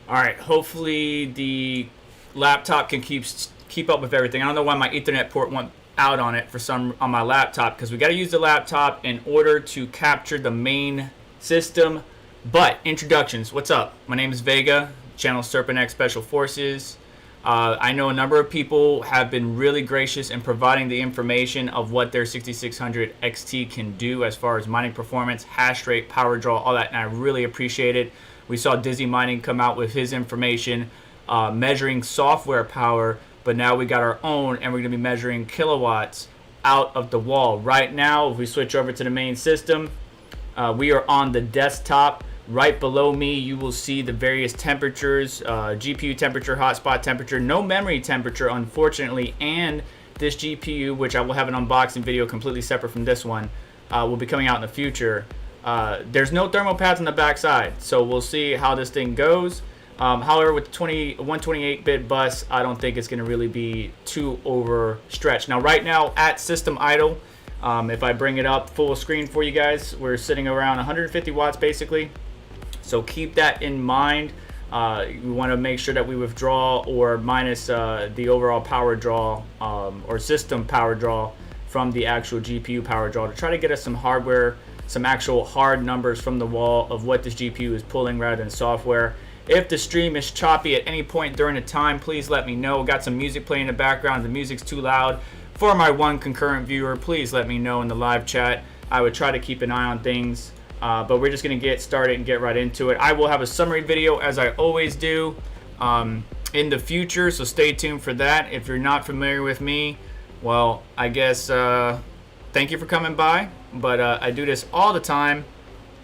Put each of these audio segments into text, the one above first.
All right, hopefully the laptop can keep up with everything. I don't know why my Ethernet port went out on it on my laptop, because we got to use the laptop in order to capture the main system. But introductions, what's up? My name is Vega, channel Serpent X Special Forces. I know a number of people have been really gracious in providing the information of what their 6600 XT can do as far as mining performance, hash rate, power draw, all that, and I really appreciate it. We saw Dizzy Mining come out with his information measuring software power, but now we got our own, and we're going to be measuring kilowatts out of the wall. Right now, if we switch over to the main system, we are on the desktop. Right below me, you will see the various temperatures, GPU temperature, hotspot temperature, no memory temperature, unfortunately, and this GPU, which I will have an unboxing video completely separate from this one, will be coming out in the future. There's no thermal pads on the back side, so we'll see how this thing goes. However, with the 128-bit bus, I don't think it's going to really be too overstretched. Now, right now, at system idle, if I bring it up full screen for you guys, we're sitting around 150 watts basically. So keep that in mind. We want to make sure that we withdraw or minus the overall power draw or system power draw from the actual GPU power draw to try to get us some hardware, some actual hard numbers from the wall of what this GPU is pulling rather than software. If the stream is choppy at any point during the time, please let me know. Got some music playing in the background. The music's too loud for my one concurrent viewer. Please let me know in the live chat. I would try to keep an eye on things. But we're just going to get started and get right into it. I will have a summary video, as I always do, in the future, so stay tuned for that. If you're not familiar with me, well, I guess thank you for coming by. But I do this all the time.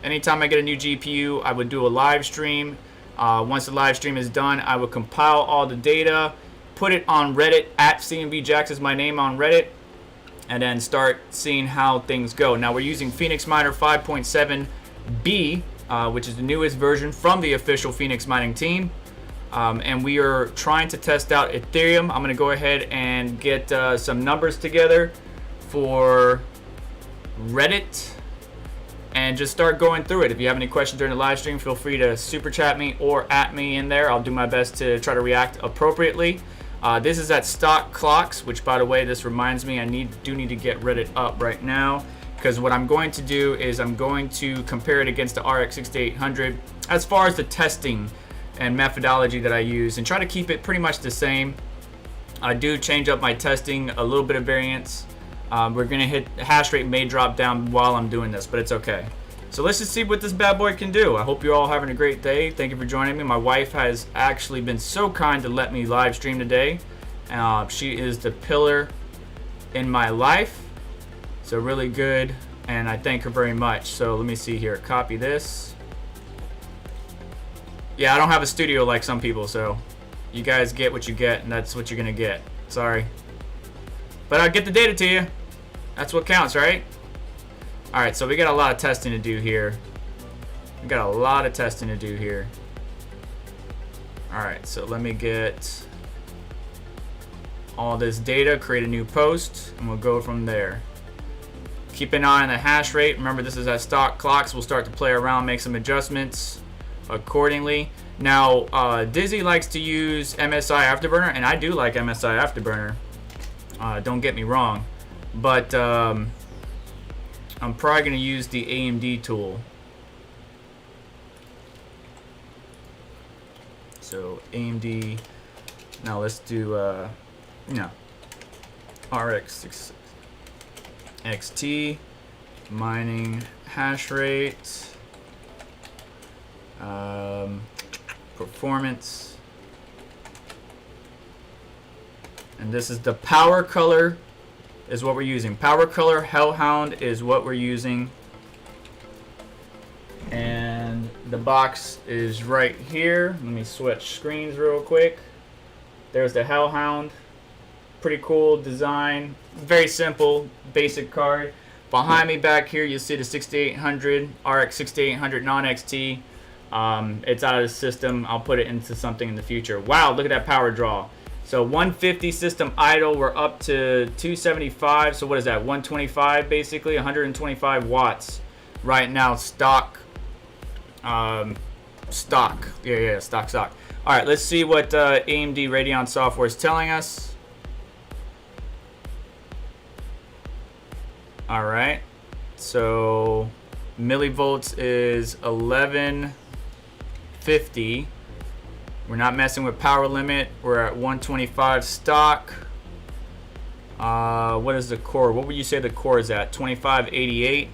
Anytime I get a new GPU, I would do a live stream. Once the live stream is done, I would compile all the data, put it on Reddit, at CMVJax is my name on Reddit, and then start seeing how things go. Now we're using Phoenix Miner 5.7B, which is the newest version from the official Phoenix Mining team. And we are trying to test out Ethereum. I'm gonna go ahead and get some numbers together for Reddit and just start going through it. If you have any questions during the live stream, feel free to super chat me or at me in there. I'll do my best to try to react appropriately. This is at stock clocks, which, by the way, this reminds me, I do need to get Reddit up right now, because what I'm going to do is I'm going to compare it against the RX 6800 as far as the testing and methodology that I use, and try to keep it pretty much the same. I do change up my testing, a little bit of variance. We're gonna hit the hash rate may drop down while I'm doing this, but it's okay. So let's just see what this bad boy can do. I hope you're all having a great day. Thank you for joining me. My wife has actually been so kind to let me live stream today. She is the pillar in my life. So really good, and I thank her very much. So let me see here, copy this. Yeah, I don't have a studio like some people, so you guys get what you get, and that's what you're gonna get. Sorry. But I'll get the data to you. That's what counts, right? Alright, so we got a lot of testing to do here. Alright, so let me get all this data, create a new post, and we'll go from there. Keep an eye on the hash rate. Remember, this is at stock clocks. We'll start to play around, make some adjustments accordingly. Now, Dizzy likes to use MSI Afterburner, and I do like MSI Afterburner. Don't get me wrong. But I'm probably going to use the AMD tool. So AMD, now let's do RX XT, mining hash rate, performance, And this is the PowerColor is what we're using. PowerColor Hellhound is what we're using. And the box is right here. Let me switch screens real quick. There's the Hellhound. Pretty cool design. Very simple, basic card. Behind me back here, you'll see the 6800 RX 6800 non-XT. It's out of the system. I'll put it into something in the future. Wow, look at that power draw. So 150 system idle. We're up to 275. So what is that? 125 basically. 125 watts right now. Stock. Stock. Yeah. Stock. All right. Let's see what AMD Radeon software is telling us. All right. So millivolts is 1150. We're not messing with power limit. We're at 125 stock. What is the core? What would you say the core is at? 2588.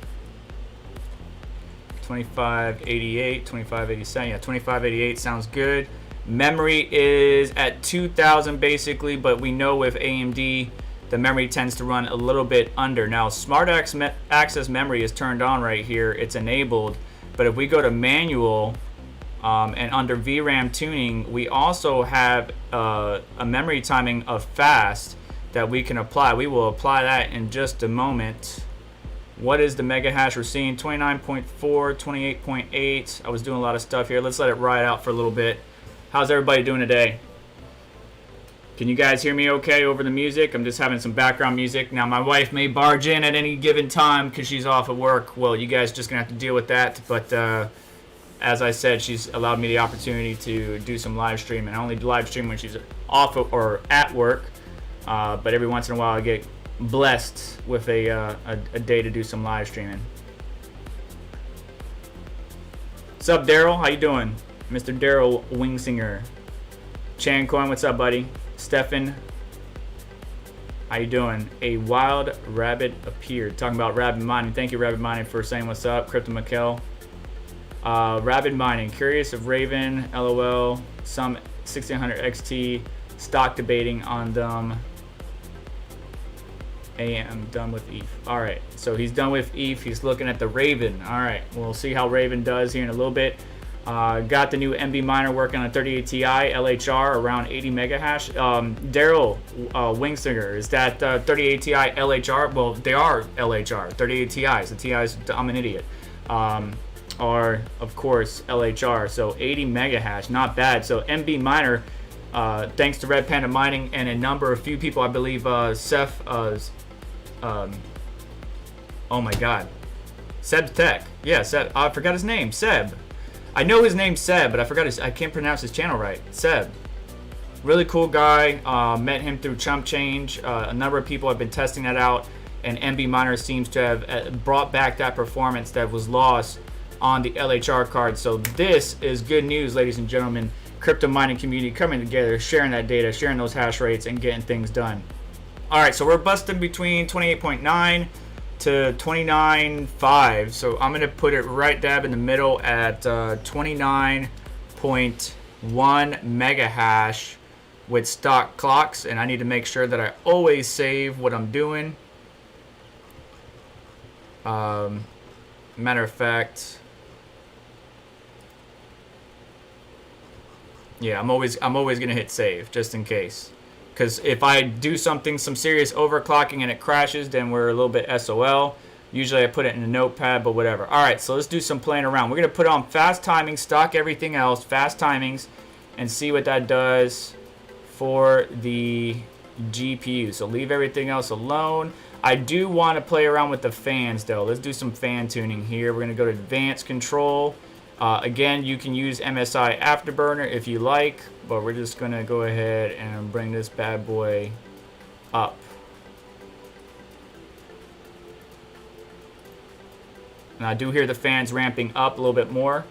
2588, 2587. Yeah, 2588 sounds good. Memory is at 2000 basically, but we know with AMD the memory tends to run a little bit under. Now, Smart Access Memory is turned on right here. It's enabled. But if we go to manual and under VRAM tuning, we also have a memory timing of fast that we can apply. We will apply that in just a moment. What is the mega hash we're seeing? 29.4, 28.8. I was doing a lot of stuff here. Let's let it ride out for a little bit. How's everybody doing today? Can you guys hear me okay over the music? I'm just having some background music. Now, my wife may barge in at any given time because she's off at work. Well, you guys just going to have to deal with that. But as I said, she's allowed me the opportunity to do some live stream. And I only live stream when she's off or at work. But every once in a while, I get blessed with a day to do some live streaming. What's up, Daryl? How you doing? Mr. Daryl Wingsinger. Chancoin, what's up, buddy? Stefan, how you doing? A wild rabbit appeared. Talking about Rabbit Mining. Thank you, Rabbit Mining, for saying what's up. Crypto Mikkel. Rabbit Mining. Curious of Raven, LOL, some 1600 XT, stock debating on them. AM, done with ETH. All right, so he's done with ETH. He's looking at the Raven. All right, we'll see how Raven does here in a little bit. Got the new MB miner working on 38 Ti LHR around 80 mega hash. Daryl Wingsinger, is that 38 Ti LHR? Well, they are LHR, 38 Ti's. The Ti's, I'm an idiot, are of course LHR. So 80 mega hash, not bad. So MB miner, thanks to Red Panda Mining and a few people, I believe, Seth, oh my God, Seb Tech. Yeah, Seb. I forgot his name. Seb. I know his name's Seb, but I can't pronounce his channel right. Seb. Really cool guy. Met him through Chump Change. A number of people have been testing that out, and MB Miner seems to have brought back that performance that was lost on the LHR card. So this is good news, ladies and gentlemen. Crypto mining community coming together, sharing that data, sharing those hash rates, and getting things done. All right, so we're busting between 28.9 to 29.5, so I'm gonna put it right dab in the middle at 29.1 mega hash with stock clocks, and I need to make sure that I always save what I'm doing. Matter of fact, yeah, I'm always gonna hit save just in case. Because if I do some serious overclocking and it crashes, then we're a little bit SOL. Usually I put it in a notepad, but whatever. All right, so let's do some playing around. We're going to put on fast timing, stock everything else, fast timings, and see what that does for the GPU. So leave everything else alone. I do want to play around with the fans, though. Let's do some fan tuning here. We're going to go to advanced control. Again, you can use MSI Afterburner if you like, but we're just going to go ahead and bring this bad boy up. And I do hear the fans ramping up a little bit more.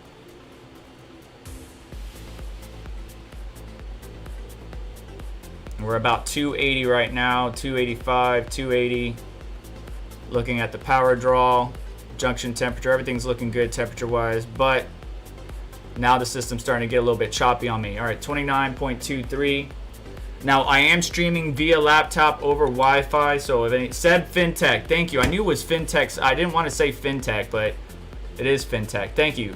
We're about 280 right now, 285, 280. Looking at the power draw, junction temperature, everything's looking good temperature-wise, but now the system's starting to get a little bit choppy on me. All right, 29.23. Now, I am streaming via laptop over Wi-Fi, so if any... Seb FinTech, thank you. I knew it was FinTech. I didn't want to say FinTech, but it is FinTech. Thank you,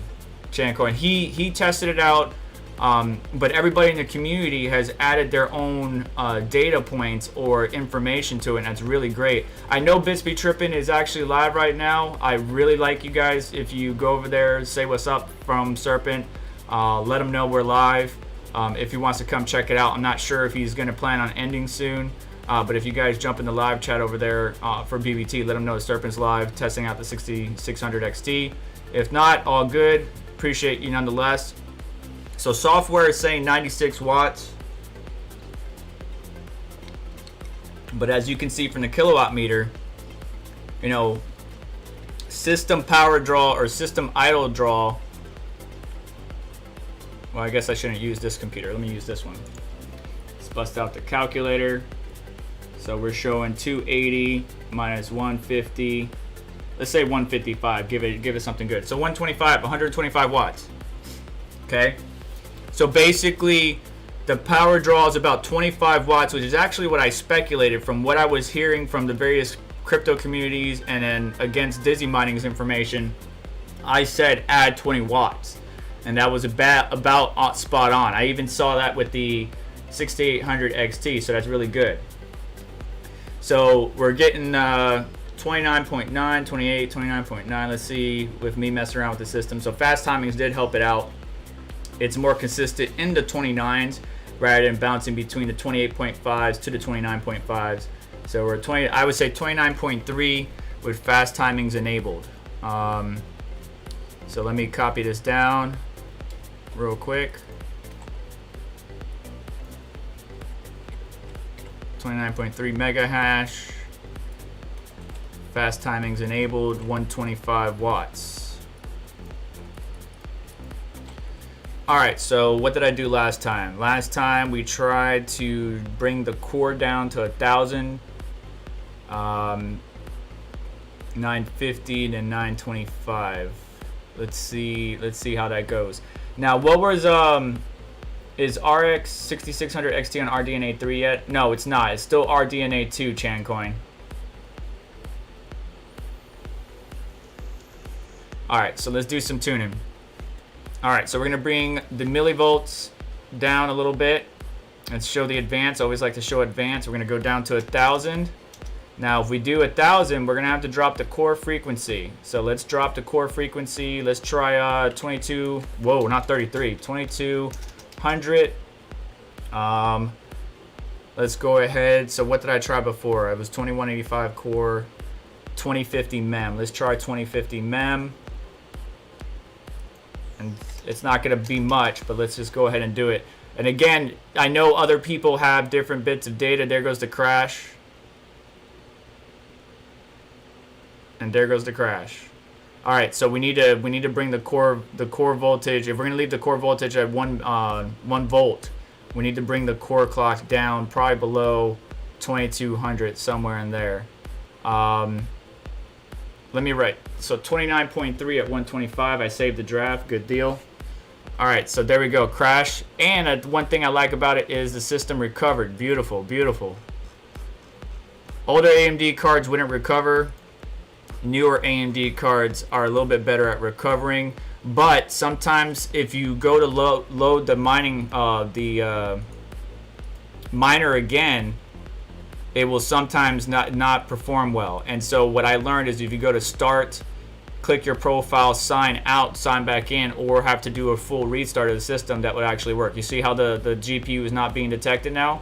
Chancoin. He tested it out, but everybody in the community has added their own data points or information to it, and that's really great. I know Bits Be Trippin' is actually live right now. I really like you guys. If you go over there, say what's up from Serpent, let him know we're live. If he wants to come check it out. I'm not sure if he's going to plan on ending soon, but if you guys jump in the live chat over there for BBT, let him know the Serpent's live testing out the 6600 XT. If not, all good. Appreciate you nonetheless. So software is saying 96 watts, but as you can see from the kilowatt meter, you know, system power draw or system idle draw. Well, I guess I shouldn't use this computer. Let me use this one. Let's bust out the calculator. So we're showing 280 minus 150. Let's say 155. Give it something good. So 125 watts. Okay. So basically, the power draw is about 25 watts, which is actually what I speculated from what I was hearing from the various crypto communities, and then against Dizzy Mining's information, I said add 20 watts. And that was about spot on. I even saw that with the 6800 XT, so that's really good. So we're getting 29.9, 28, 29.9. Let's see with me messing around with the system. So fast timings did help it out. It's more consistent in the 29s rather than bouncing between the 28.5s to the 29.5s. So we're 20. I would say 29.3 with fast timings enabled. So let me copy this down real quick. 29.3 mega hash. Fast timings enabled, 125 watts. Alright, so what did I do last time? Last time we tried to bring the core down to 1,000. 950 to 925. Let's see how that goes. Now, what was is RX 6600 XT on RDNA 3 yet? No, it's not. It's still RDNA 2, Chancoin. All right, so let's do some tuning. All right, so we're gonna bring the millivolts down a little bit. Let's show the advance. I always like to show advance. We're gonna go down to 1,000. Now, if we do 1,000, we're gonna have to drop the core frequency. So let's drop the core frequency. Let's try 22. Whoa, not 33. 2200. Let's go ahead. So what did I try before? It was 2185 core, 2050 mem. Let's try 2050 mem. And it's not gonna be much, but let's just go ahead and do it. And again, I know other people have different bits of data. There goes the crash. And there goes the crash. All right, so we need to bring the core voltage. If we're gonna leave the core voltage at 1 volt, we need to bring the core clock down probably below 2200, somewhere in there. Let me write. So 29.3 at 125. I saved the draft. Good deal. All right, so there we go. Crash. And one thing I like about it is the system recovered. Beautiful, beautiful. Older AMD cards wouldn't recover. Newer AMD cards are a little bit better at recovering, but sometimes if you go to load the miner again, it will sometimes not perform well. And so what I learned is if you go to start, click your profile, sign out, sign back in, or have to do a full restart of the system, that would actually work. You see how the GPU is not being detected now?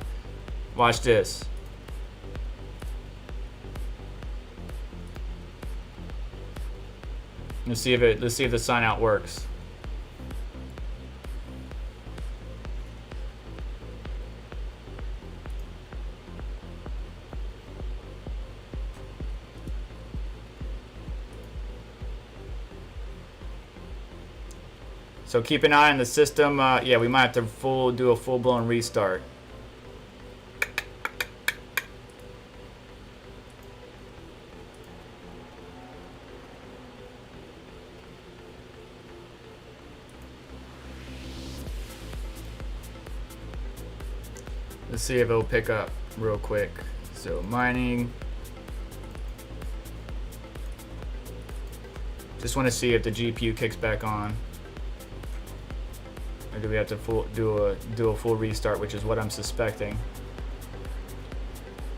Watch this. Let's see if the sign out works. So keep an eye on the system. Yeah, we might have to do a full-blown restart. Let's see if it'll pick up real quick. So mining. Just want to see if the GPU kicks back on. Or do we have to do a full restart, which is what I'm suspecting.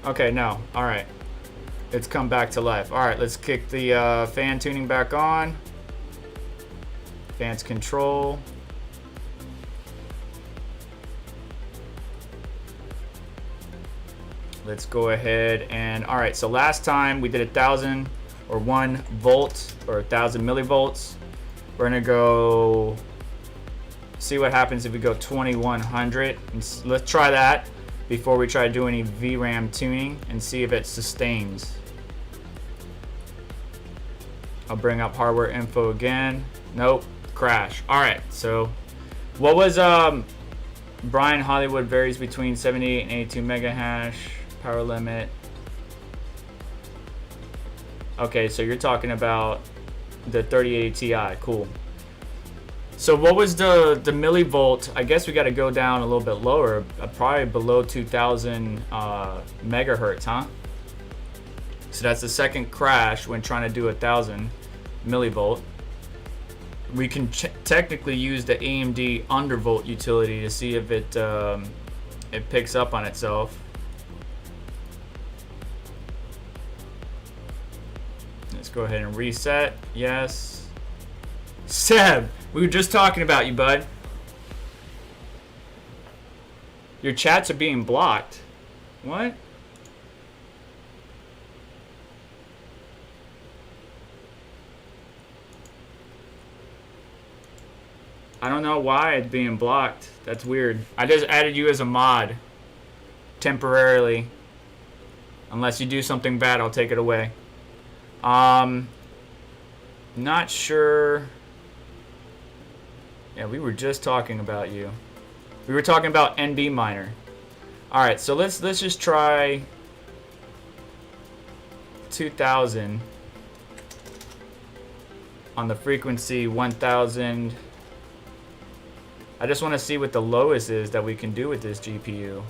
Okay, no. All right. It's come back to life. All right, let's kick the fan tuning back on. Fans control. Let's go ahead and, all right, so last time we did 1,000 or 1 volt or 1,000 millivolts. We're gonna go see what happens if we go 2,100. And let's try that before we try to do any VRAM tuning and see if it sustains. I'll bring up hardware info again. Nope, crash. All right, so what was Brian Hollywood varies between 78 and 82 mega hash power limit. Okay, so you're talking about the 3080 Ti. Cool. So what was the millivolt? I guess we got to go down a little bit lower, probably below 2,000 megahertz, huh? So that's the second crash when trying to do 1,000 millivolt. We can technically use the AMD undervolt utility to see if it picks up on itself. Let's go ahead and reset. Yes. Seb, we were just talking about you, bud. Your chats are being blocked. What? I don't know why it's being blocked. That's weird. I just added you as a mod temporarily. Unless you do something bad, I'll take it away. Not sure. Yeah, we were just talking about you. We were talking about NB miner. All right, so let's just try 2,000 on the frequency 1,000. I just want to see what the lowest is that we can do with this GPU.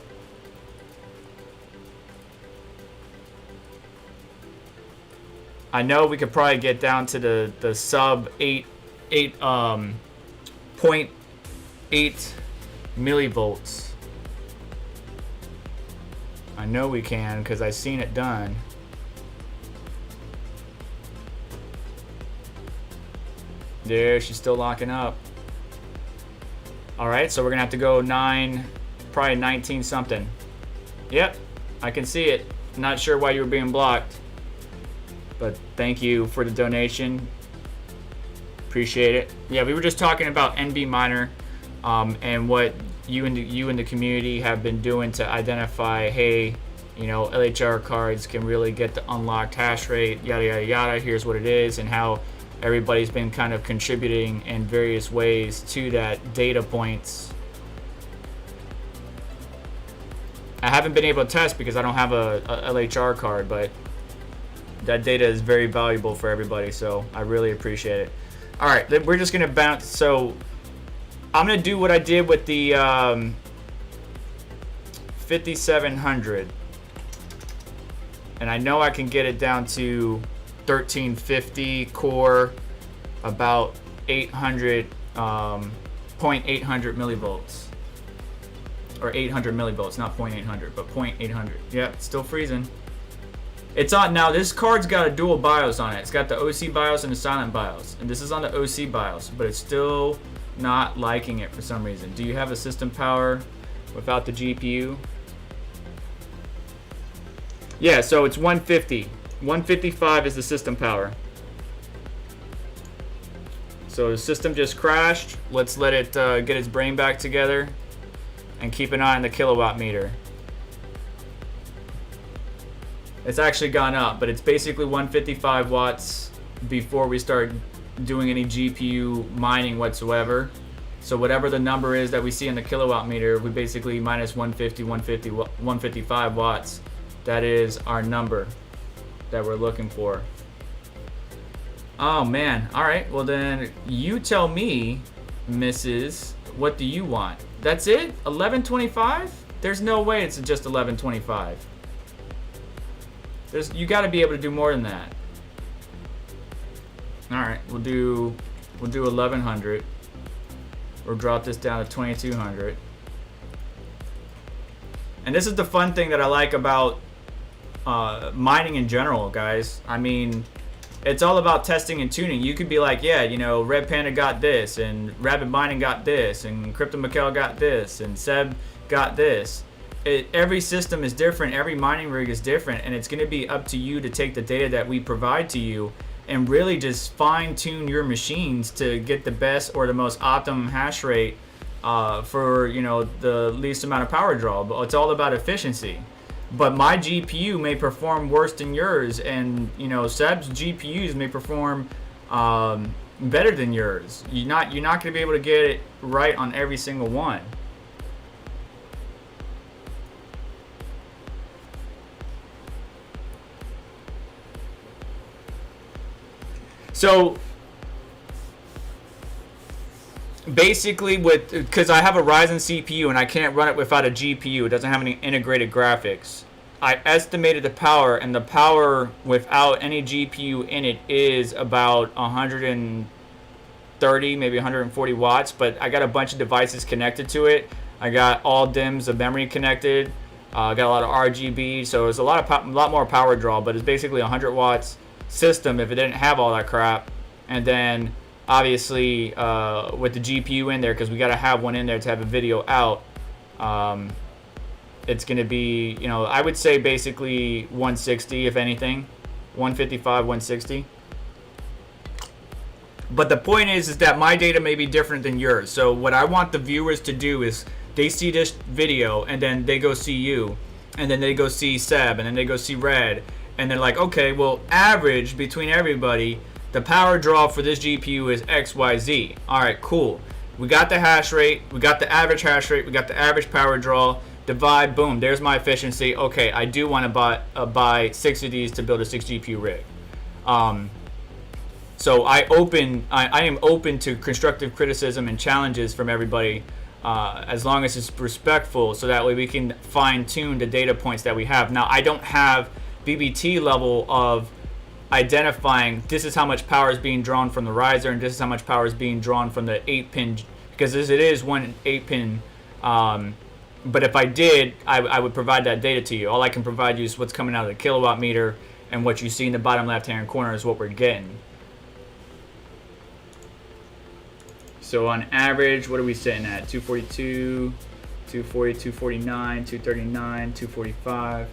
I know we could probably get down to the sub 0.8 millivolts. I know we can because I've seen it done. There, she's still locking up. All right, so we're gonna have to go probably 19 something. Yep, I can see it. Not sure why you were being blocked, but thank you for the donation. Appreciate it. Yeah, we were just talking about NB miner and what you and the community have been doing to identify, hey, you know, LHR cards can really get the unlocked hash rate, yada yada yada. Here's what it is, and how everybody's been kind of contributing in various ways to that data points. I haven't been able to test because I don't have a LHR card, but that data is very valuable for everybody, so I really appreciate it. All right, we're just gonna bounce. So I'm gonna do what I did with the 5700, and I know I can get it down to 1350 core, about 800 0.800 millivolts, or 800 millivolts, not 0.800, but 0.800. Yeah, it's still freezing. It's on now. This card's got a dual BIOS on it. It's got the OC BIOS and the silent BIOS, and this is on the OC BIOS, but it's still not liking it for some reason. Do you have a system power without the GPU? Yeah, so it's 150. 155 is the system power. So the system just crashed. Let's let it get its brain back together and keep an eye on the kilowatt meter. It's actually gone up, but it's basically 155 watts before we start doing any GPU mining whatsoever. So whatever the number is that we see in the kilowatt meter, we basically minus 155 watts. That is our number that we're looking for. Oh man, all right, well then you tell me, Mrs., what do you want? That's it? 1125? There's no way it's just 1125. You got to be able to do more than that. All right, we'll do 1100. We'll drop this down to 2200. And this is the fun thing that I like about mining in general, guys. I mean, it's all about testing and tuning. You could be like, yeah, you know, Red Panda got this, and Rapid Mining got this, and Crypto Mikkel got this, and Seb got this. Every system is different, every mining rig is different, and it's going to be up to you to take the data that we provide to you and really just fine tune your machines to get the best or the most optimum hash rate for, you know, the least amount of power draw. But it's all about efficiency. But my GPU may perform worse than yours, and, you know, Seb's GPUs may perform better than yours. You're not going to be able to get it right on every single one. So basically, because I have a Ryzen CPU and I can't run it without a GPU, it doesn't have any integrated graphics. I estimated the power, and the power without any GPU in it is about 130, maybe 140 watts. But I got a bunch of devices connected to it. I got all DIMMs of memory connected. I got a lot of RGB, so it's a lot more power draw. But it's basically 100 watts system if it didn't have all that crap. And then obviously with the GPU in there, because we got to have one in there to have a video out, it's going to be, you know, I would say basically 160 if anything, 155, 160. But the point is that my data may be different than yours. So what I want the viewers to do is they see this video and then they go see you, and then they go see Seb, and then they go see Red. And they're like, okay, well, average between everybody, the power draw for this GPU is XYZ. All right, cool. We got the hash rate, we got the average hash rate, we got the average power draw. Divide, boom, there's my efficiency. Okay, I do want to buy 6 of these to build a 6 GPU rig. So I am open to constructive criticism and challenges from everybody, as long as it's respectful, so that way we can fine tune the data points that we have. Now, I don't have BBT level of identifying this is how much power is being drawn from the riser and this is how much power is being drawn from the 8-pin, because it is one 8-pin. But if I did, I would provide that data to you. All I can provide you is what's coming out of the kilowatt meter, and what you see in the bottom left hand corner is what we're getting. So on average, what are we sitting at? 242, 240, 249, 239, 245.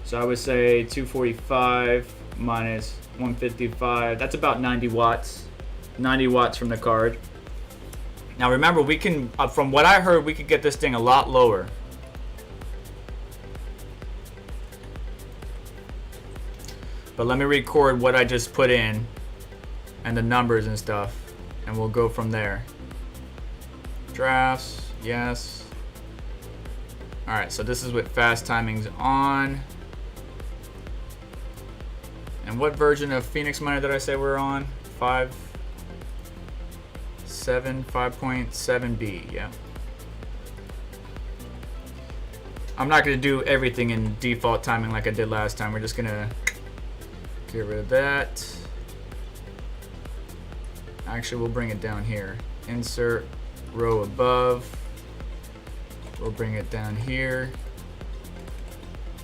So I would say 245 minus 155, that's about 90 watts. 90 watts from the card. Now remember, we can, from what I heard, we could get this thing a lot lower. But let me record what I just put in and the numbers and stuff, and we'll go from there. Drafts, yes. Alright, so this is with fast timings on. And what version of Phoenix Miner did I say we're on? 5.7B, yeah. I'm not going to do everything in default timing like I did last time. We're just going to get rid of that. Actually, we'll bring it down here. Insert row above. We'll bring it down here.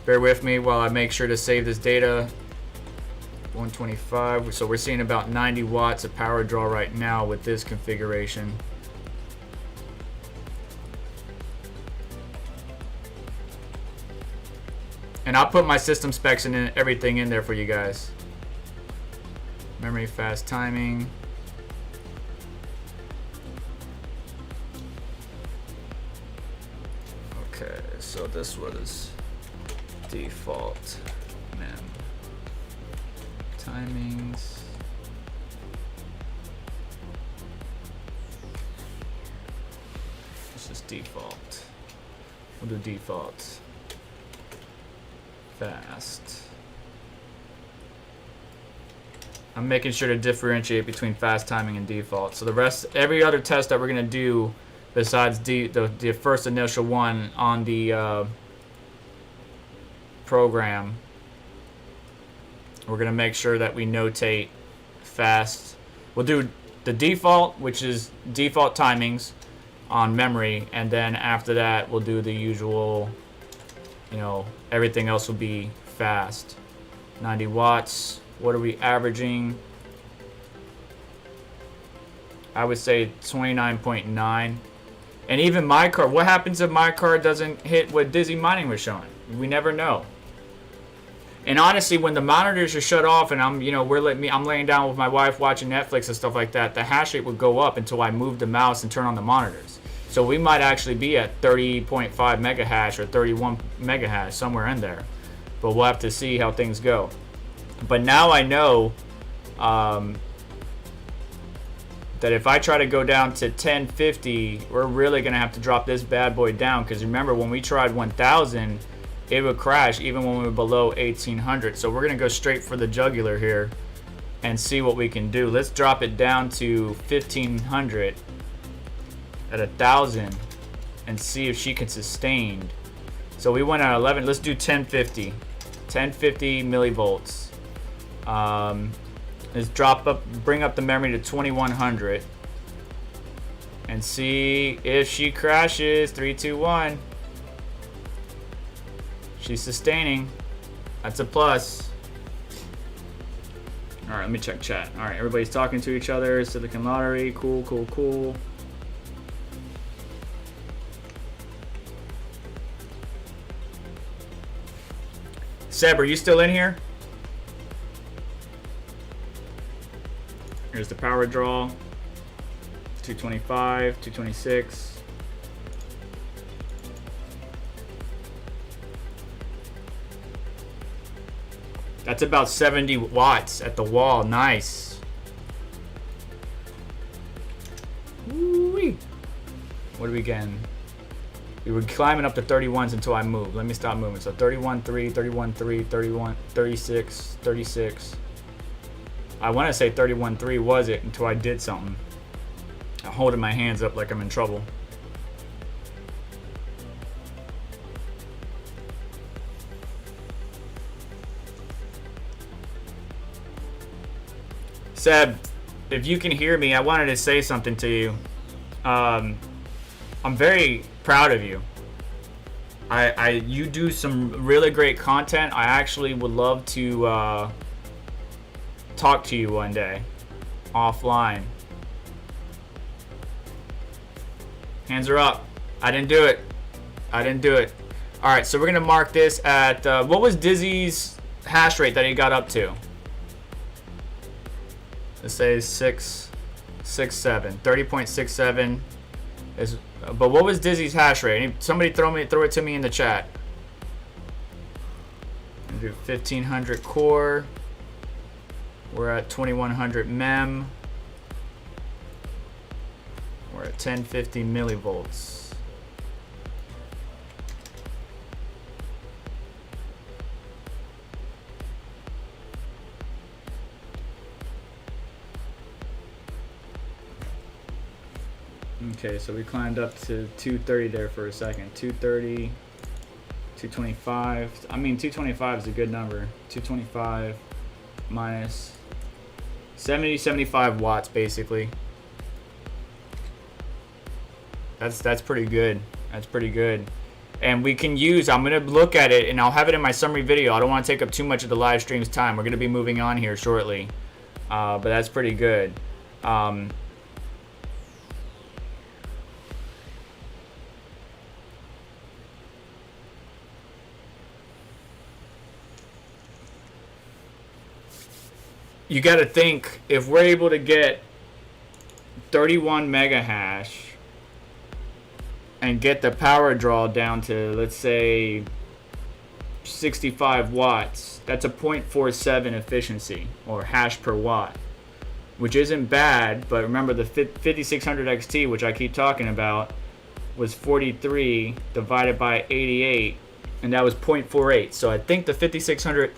Bear with me while I make sure to save this data. 125, so we're seeing about 90 watts of power draw right now with this configuration. And I'll put my system specs and everything in there for you guys. Memory fast timing. Okay, so this was default mem. Timings. This is default. We'll do default. Fast. I'm making sure to differentiate between fast timing and default. So the rest, every other test that we're gonna do besides the first initial one on the program. We're gonna make sure that we notate fast. We'll do the default, which is default timings on memory, and then after that we'll do the usual, you know, everything else will be fast. 90 watts. What are we averaging? I would say 29.9. And even my card, what happens if my card doesn't hit what Dizzy Mining was showing? We never know. And honestly, when the monitors are shut off and I'm, you know, I'm laying down with my wife watching Netflix and stuff like that, the hash rate would go up until I move the mouse and turn on the monitors. So we might actually be at 30.5 mega hash or 31 mega hash, somewhere in there. But we'll have to see how things go. But now I know that if I try to go down to 1050, we're really going to have to drop this bad boy down. Because remember, when we tried 1000, it would crash even when we were below 1800. So we're going to go straight for the jugular here and see what we can do. Let's drop it down to 1500 at 1000 and see if she can sustain. So we went at 11. Let's do 1050 millivolts. Let's bring up the memory to 2100 and see if she crashes. 3, 2, 1. She's sustaining. That's a plus. All right, let me check chat. All right, everybody's talking to each other. Silicon Lottery, cool, cool, cool. Seb, are you still in here? Here's the power draw. 225, 226. That's about 70 watts at the wall. Nice. Woo-wee. What are we getting? We were climbing up to 31s until I moved. Let me stop moving. So 31.3, 31.3, 31, 36, 36. I want to say 31.3 was it until I did something. I'm holding my hands up like I'm in trouble. Seb, if you can hear me, I wanted to say something to you. I'm very proud of you. You do some really great content. I actually would love to talk to you one day, offline. Hands are up. I didn't do it. I didn't do it. All right, so we're gonna mark this at what was Dizzy's hash rate that he got up to? Let's say 30.67 is. But what was Dizzy's hash rate? Somebody throw it to me in the chat. Do 1500 core. We're at 2100 mem. We're at 1050 millivolts. Okay, so we climbed up to 230 there for a second. 230, 225. I mean, 225 is a good number. 225 minus 75 watts, basically. That's pretty good. That's pretty good. And we can use, I'm going to look at it, and I'll have it in my summary video. I don't want to take up too much of the live stream's time. We're going to be moving on here shortly. But that's pretty good. You got to think, if we're able to get 31 mega hash and get the power draw down to, let's say, 65 watts, that's a 0.47 efficiency, or hash per watt, which isn't bad. But remember, the 5600 XT, which I keep talking about, was 43 divided by 88, and that was 0.48. So I think the 5600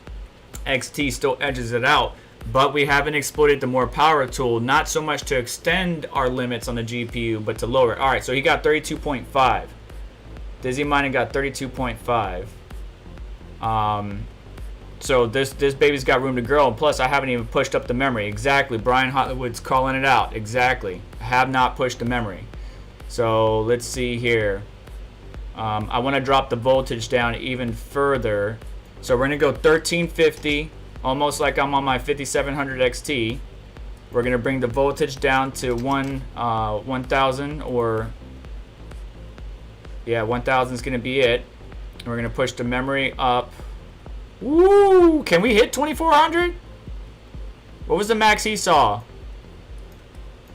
XT still edges it out. but we haven't exploited the more power tool, not so much to extend our limits on the GPU, but to lower it. All right, so he got 32.5. Dizzy Mining got 32.5. So this baby's got room to grow, and plus I haven't even pushed up the memory. Exactly, Brian Hollywood's calling it out. Exactly, I have not pushed the memory. So let's see here. I want to drop the voltage down even further. So we're gonna go 1350, almost like I'm on my 5700 XT. We're gonna bring the voltage down to 1000, or yeah, 1000 is gonna be it. And we're gonna push the memory up. Woo! Can we hit 2400? What was the max he saw?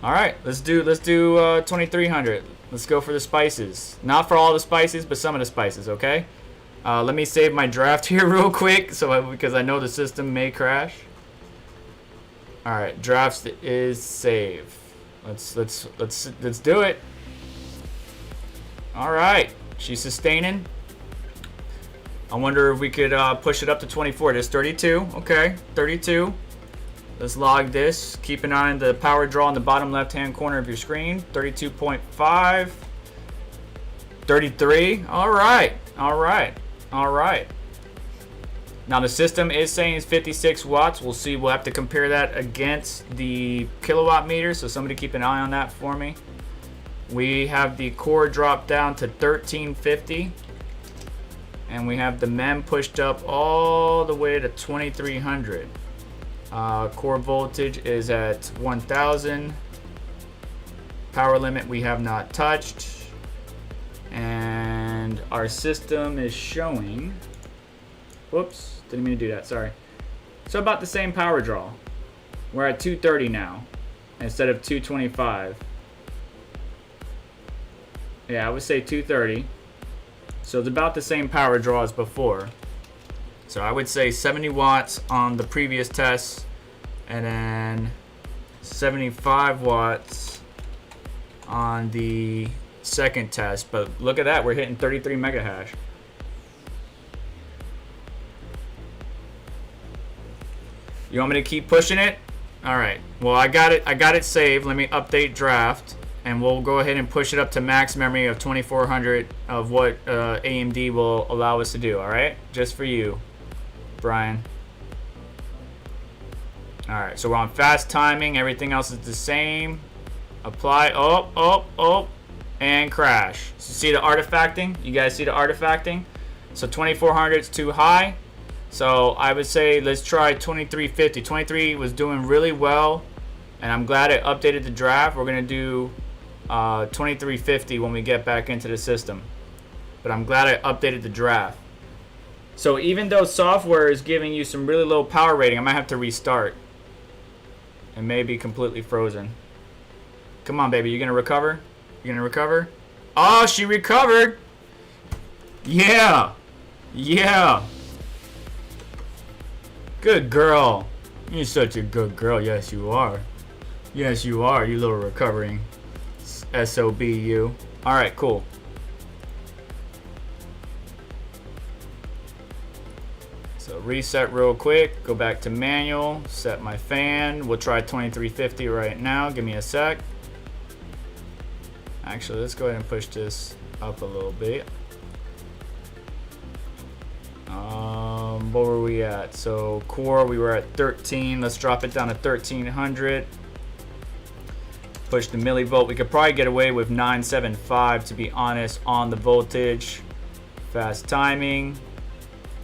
All right, let's do 2300. Let's go for the spices. Not for all the spices, but some of the spices. Okay. Let me save my draft here real quick, because I know the system may crash. All right, drafts is save. Let's do it. All right, she's sustaining. I wonder if we could push it up to 24. There's 32. Okay, 32. Let's log this. Keep an eye on the power draw in the bottom left-hand corner of your screen. 32.5. 33. All right. All right. All right. Now the system is saying it's 56 watts. We'll see. We'll have to compare that against the kilowatt meter. So somebody keep an eye on that for me. We have the core dropped down to 1350. And we have the MEM pushed up all the way to 2300. Core voltage is at 1000. Power limit we have not touched. And our system is showing, whoops, didn't mean to do that, sorry. So about the same power draw. We're at 230 now instead of 225. Yeah, I would say 230. So it's about the same power draw as before. So I would say 70 watts on the previous test, and then 75 watts on the second test. But look at that, we're hitting 33 mega hash. You want me to keep pushing it? All right, well, I got it saved. Let me update draft, and we'll go ahead and push it up to max memory of 2400 of what AMD will allow us to do. All right, just for you, Brian. All right, so we're on fast timing. Everything else is the same. Apply. Oh, and crash. So see the artifacting? You guys see the artifacting? So 2400 is too high. So I would say let's try 2350. 23 was doing really well, and I'm glad it updated the draft. We're gonna do 2350 when we get back into the system, but I'm glad I updated the draft. So even though software is giving you some really low power rating, I might have to restart. It may be completely frozen. Come on, baby, you gonna recover? You gonna recover? Oh, she recovered. Yeah. Good girl. You're such a good girl. Yes, you are. Yes, you are. You little recovering SOB, you. All right, cool. So reset real quick. Go back to manual. Set my fan. We'll try 2350 right now. Give me a sec. Actually, let's go ahead and push this up a little bit. What were we at? So core, we were at 13. Let's drop it down to 1300. Push the millivolt. We could probably get away with 975, to be honest, on the voltage. Fast timing.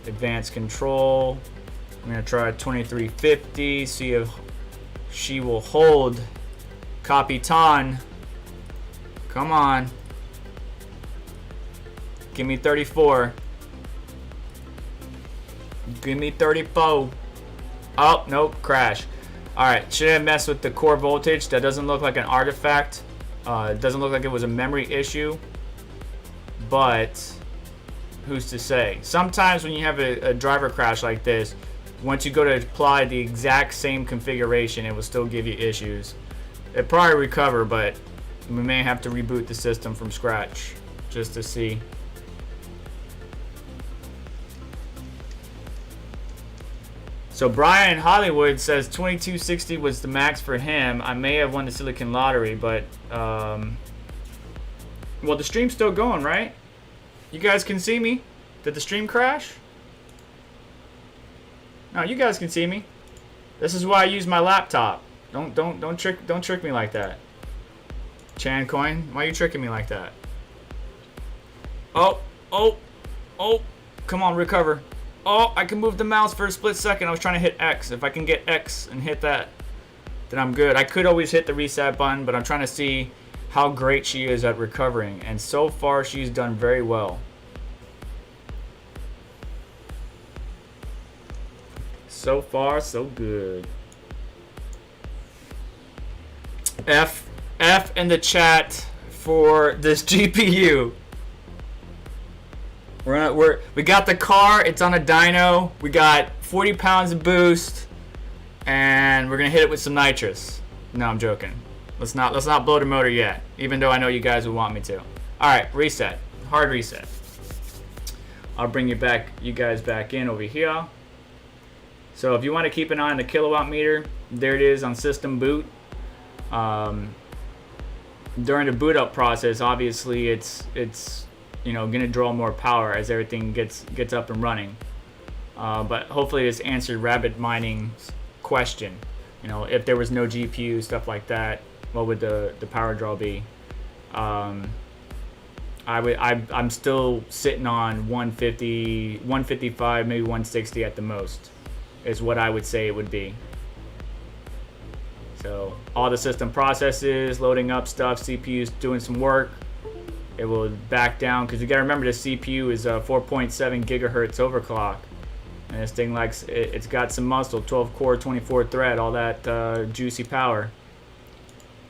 Advanced control. I'm gonna try 2350. See if she will hold. Capitan. Come on. Give me 34. Give me 34. Oh, nope, crash. Alright, should have messed with the core voltage. That doesn't look like an artifact. It doesn't look like it was a memory issue. But who's to say? Sometimes when you have a driver crash like this, once you go to apply the exact same configuration, it will still give you issues. It'll probably recover, but we may have to reboot the system from scratch just to see. So So Brian Hollywood says 2260 was the max for him. I may have won the Silicon Lottery, but well, the stream's still going, right? You guys can see me. Did the stream crash? No, you guys can see me. This is why I use my laptop. Don't trick me like that. Chancoin, why are you tricking me like that? Oh, come on, recover. Oh, I can move the mouse for a split second. I was trying to hit X. If I can get X and hit that, then I'm good. I could always hit the reset button, but I'm trying to see how great she is at recovering. And so far, she's done very well. So far, so good. F in the chat for this GPU. We got the car. It's on a dyno. We got 40 pounds of boost, and we're gonna hit it with some nitrous. No, I'm joking. Let's not blow the motor yet, even though I know you guys would want me to. All right, reset. Hard reset. I'll bring you guys back in over here. So if you want to keep an eye on the kilowatt meter, there it is on system boot. During the boot up process, obviously it's gonna draw more power as everything gets up and running. But hopefully this answered Rabbit Mining's question. If there was no GPU, stuff like that, what would the power draw be? I'm still sitting on 150, 155, maybe 160 at the most, is what I would say it would be. So all the system processes, loading up stuff, CPU's doing some work. It will back down because you got to remember the CPU is 4.7 gigahertz overclock, and this thing it's got some muscle, 12 core, 24 thread, all that juicy power.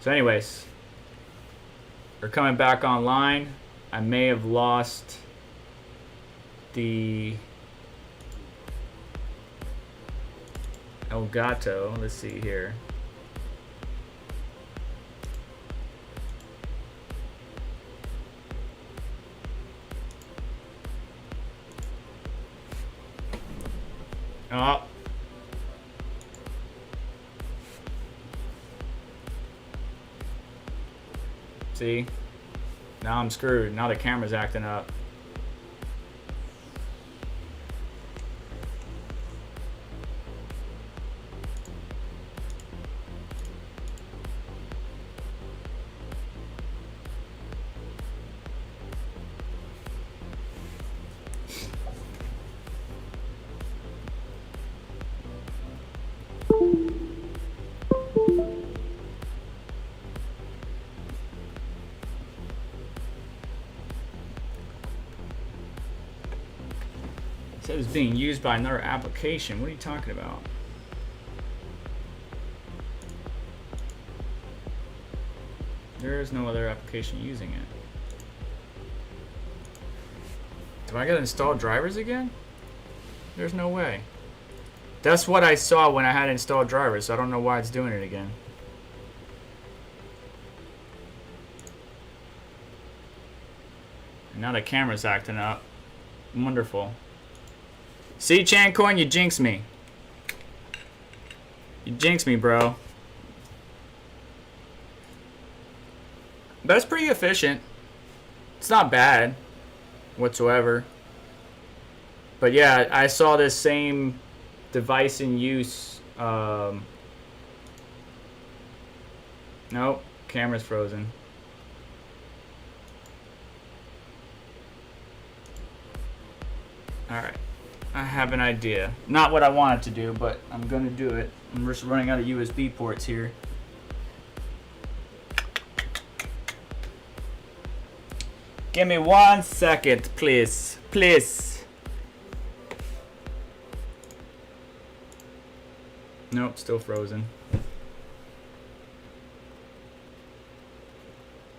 So anyways, we're coming back online. I may have lost the Elgato. Let's see here. Oh. See? Now I'm screwed. Now the camera's acting up. It was being used by another application. What are you talking about? There is no other application using it. Do I gotta install drivers again? There's no way. That's what I saw when I had installed drivers, so I don't know why it's doing it again. And now the camera's acting up. Wonderful. See, Chancoin, you jinxed me. You jinxed me, bro. But it's pretty efficient. It's not bad whatsoever. But yeah, I saw this same device in use. Nope, camera's frozen. Alright. I have an idea. Not what I wanted to do, but I'm gonna do it. I'm just running out of USB ports here. Give me 1 second, please. Please. Nope, still frozen.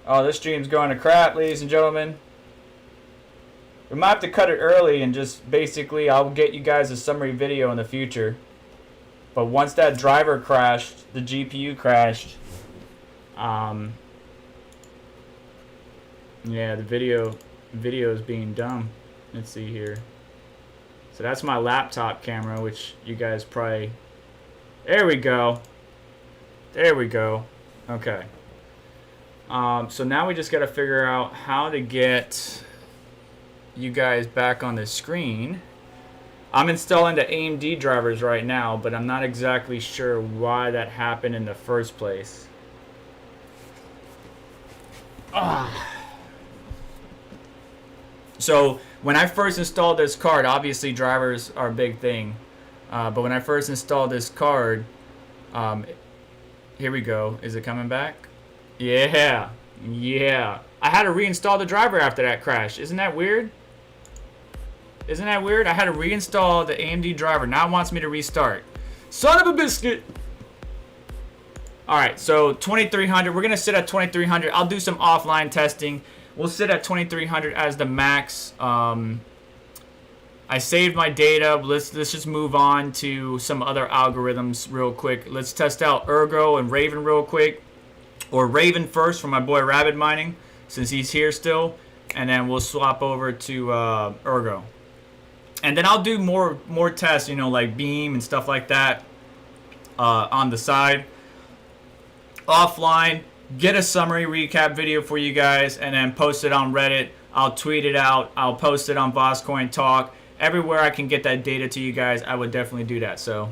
Oh, this stream's going to crap, ladies and gentlemen. We might have to cut it early and just basically I'll get you guys a summary video in the future. But once that driver crashed, the GPU crashed. Yeah, the video is being dumb. Let's see here. So that's my laptop camera, which you guys probably... There we go. There we go. Okay. So now we just got to figure out how to get you guys back on the screen. I'm installing the AMD drivers right now, but I'm not exactly sure why that happened in the first place. So when I first installed this card, obviously drivers are a big thing. But when I first installed this card, here we go. Is it coming back? Yeah. Yeah. I had to reinstall the driver after that crash. Isn't that weird? Isn't that weird? I had to reinstall the AMD driver. Now it wants me to restart. Son of a biscuit. Alright, so 2300. We're going to sit at 2300. I'll do some offline testing. We'll sit at 2300 as the max. I saved my data. Let's just move on to some other algorithms real quick. Let's test out Ergo and Raven real quick. Or Raven first for my boy Rabbit Mining, since he's here still. And then we'll swap over to Ergo. And then I'll do more tests, you know, like Beam and stuff like that on the side. Offline, get a summary recap video for you guys and then post it on Reddit. I'll tweet it out. I'll post it on Coin Talk. Everywhere I can get that data to you guys, I would definitely do that. So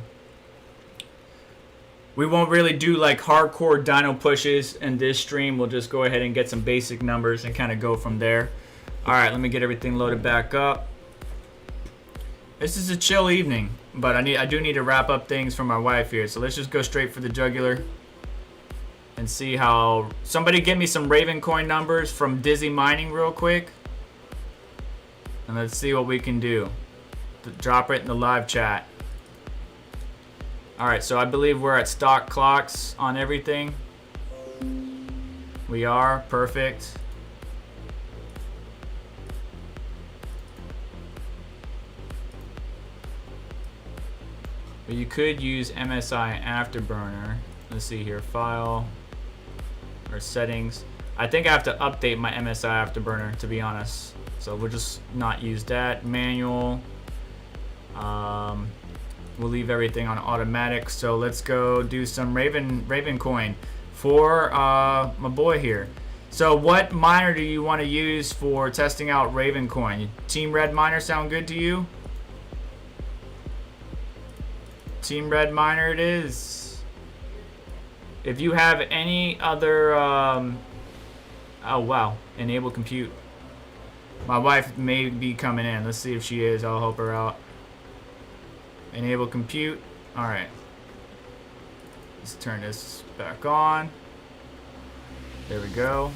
we won't really do like hardcore dyno pushes in this stream. We'll just go ahead and get some basic numbers and kind of go from there. All right, let me get everything loaded back up. This is a chill evening, but I do need to wrap up things for my wife here. So let's just go straight for the jugular and see how... Somebody get me some Ravencoin numbers from Dizzy Mining real quick. And let's see what we can do. Drop it in the live chat. Alright, so I believe we're at stock clocks on everything. We are. Perfect. But you could use MSI Afterburner. Let's see here. File or settings. I think I have to update my MSI Afterburner, to be honest. So we'll just not use that. Manual. We'll leave everything on automatic. So let's go do some Ravencoin for my boy here. So what miner do you want to use for testing out Ravencoin? Team Red Miner sound good to you? Team Red Miner it is. If you have any other... oh wow, enable compute. My wife may be coming in. Let's see if she is. I'll help her out. Enable compute. Alright. Let's turn this back on. There we go.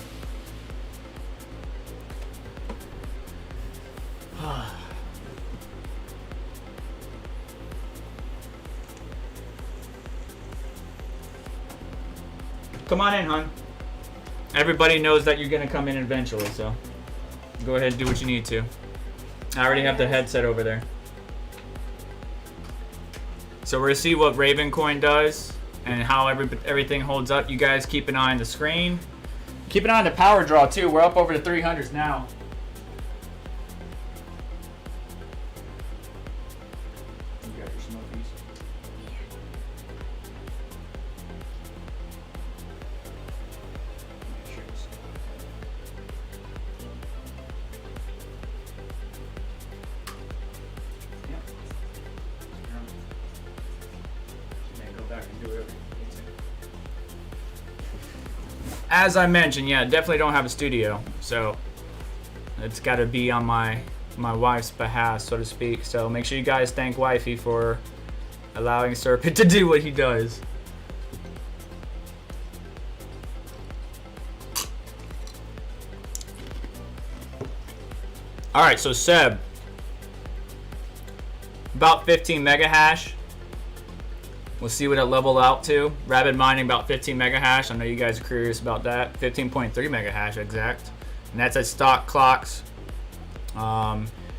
Come on in, hon. Everybody knows that you're gonna come in eventually, so go ahead and do what you need to. I already have the headset over there. So we're gonna see what Ravencoin does and how everything holds up. You guys keep an eye on the screen. Keep an eye on the power draw too. We're up over the 300s now. You got your smokies? As I mentioned, yeah, definitely don't have a studio, so it's got to be on my wife's behalf, so to speak. So make sure you guys thank wifey for allowing Serpent to do what he does. All right, so Seb, about 15 mega hash. We'll see what it leveled out to. Rabbit Mining about 15 mega hash. I know you guys are curious about that. 15.3 mega hash exact. And that's at stock clocks.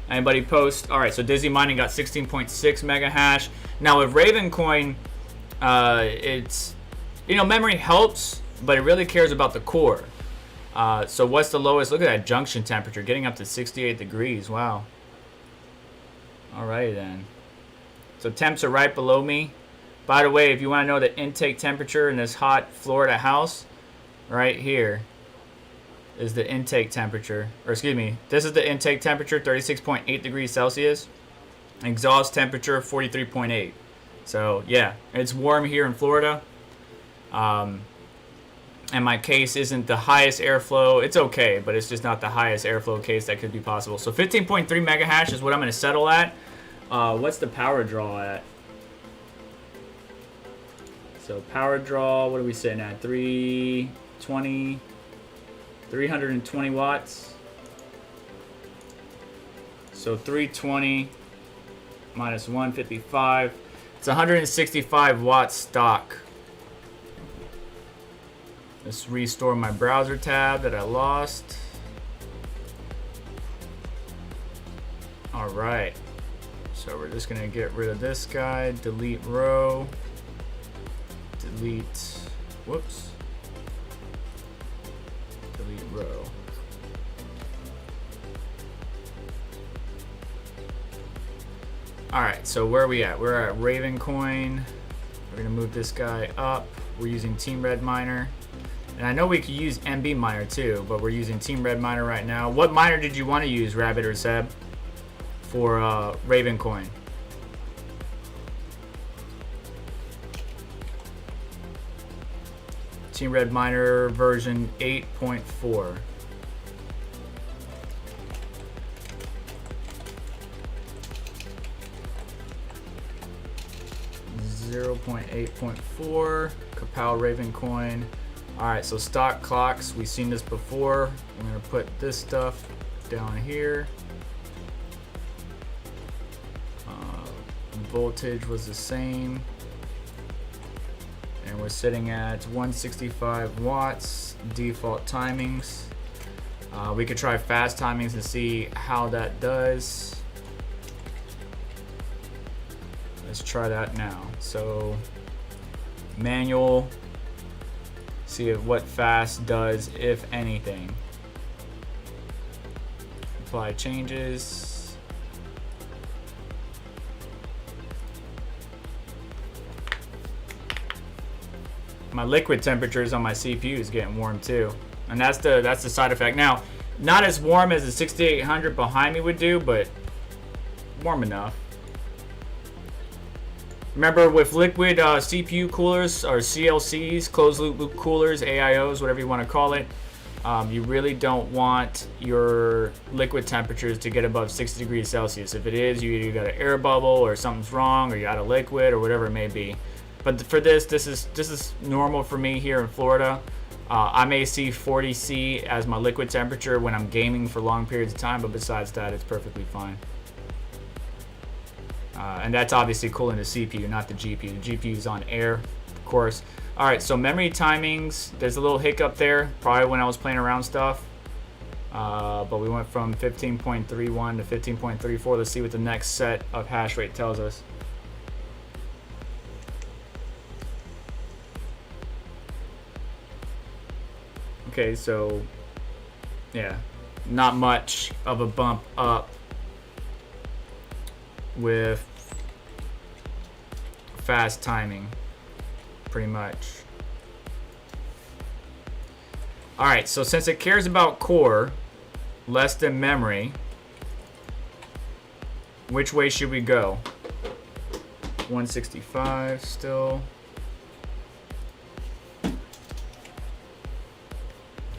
Anybody post? All right, so Dizzy Mining got 16.6 mega hash. Now with Ravencoin, it's, you know, memory helps, but it really cares about the core. So what's the lowest? Look at that junction temperature, getting up to 68 degrees. Wow. Alrighty then. So temps are right below me. By the way, if you want to know the intake temperature in this hot Florida house, right here is the intake temperature. Or excuse me, this is the intake temperature, 36.8 degrees Celsius. Exhaust temperature, 43.8. So yeah, it's warm here in Florida. And my case isn't the highest airflow. It's okay, but it's just not the highest airflow case that could be possible. So 15.3 mega hash is what I'm going to settle at. What's the power draw at? So power draw, what are we sitting at? 320 watts. So 320 minus 155. It's 165 watts stock. Let's restore my browser tab that I lost. All right. So we're just gonna get rid of this guy, delete row, delete, whoops, delete row. All right, so where are we at? We're at Ravencoin. We're gonna move this guy up. We're using Team Red Miner. And I know we could use MB Miner too, but we're using Team Red Miner right now. What miner did you want to use, Rabbit or Seb, for Ravencoin? Team Red Miner version 8.4. .8.4 Kapow Ravencoin. Alright, so stock clocks, we've seen this before. I'm going to put this stuff down here. Voltage was the same. And we're sitting at 165 watts, default timings. We could try fast timings and see how that does. Let's try that now. So, manual. See what fast does, if anything. Apply changes. My liquid temperatures on my CPU is getting warm too, and that's the side effect. Now, not as warm as the 6800 behind me would do, but warm enough. Remember, with liquid CPU coolers, or CLCs, closed loop coolers, AIOs, whatever you want to call it, you really don't want your liquid temperatures to get above 60 degrees Celsius. If it is, you either got an air bubble, or something's wrong, or you got a liquid, or whatever it may be. But for this is normal for me here in Florida. I may see 40°C as my liquid temperature when I'm gaming for long periods of time, but besides that, it's perfectly fine. And that's obviously cooling the CPU, not the GPU. The GPU is on air, of course. All right, so memory timings. There's a little hiccup there, probably when I was playing around stuff. But we went from 15.31 to 15.34. Let's see what the next set of hash rate tells us. Okay, so yeah, not much of a bump up with fast timing, pretty much. All right, so since it cares about core less than memory, which way should we go? 165 still.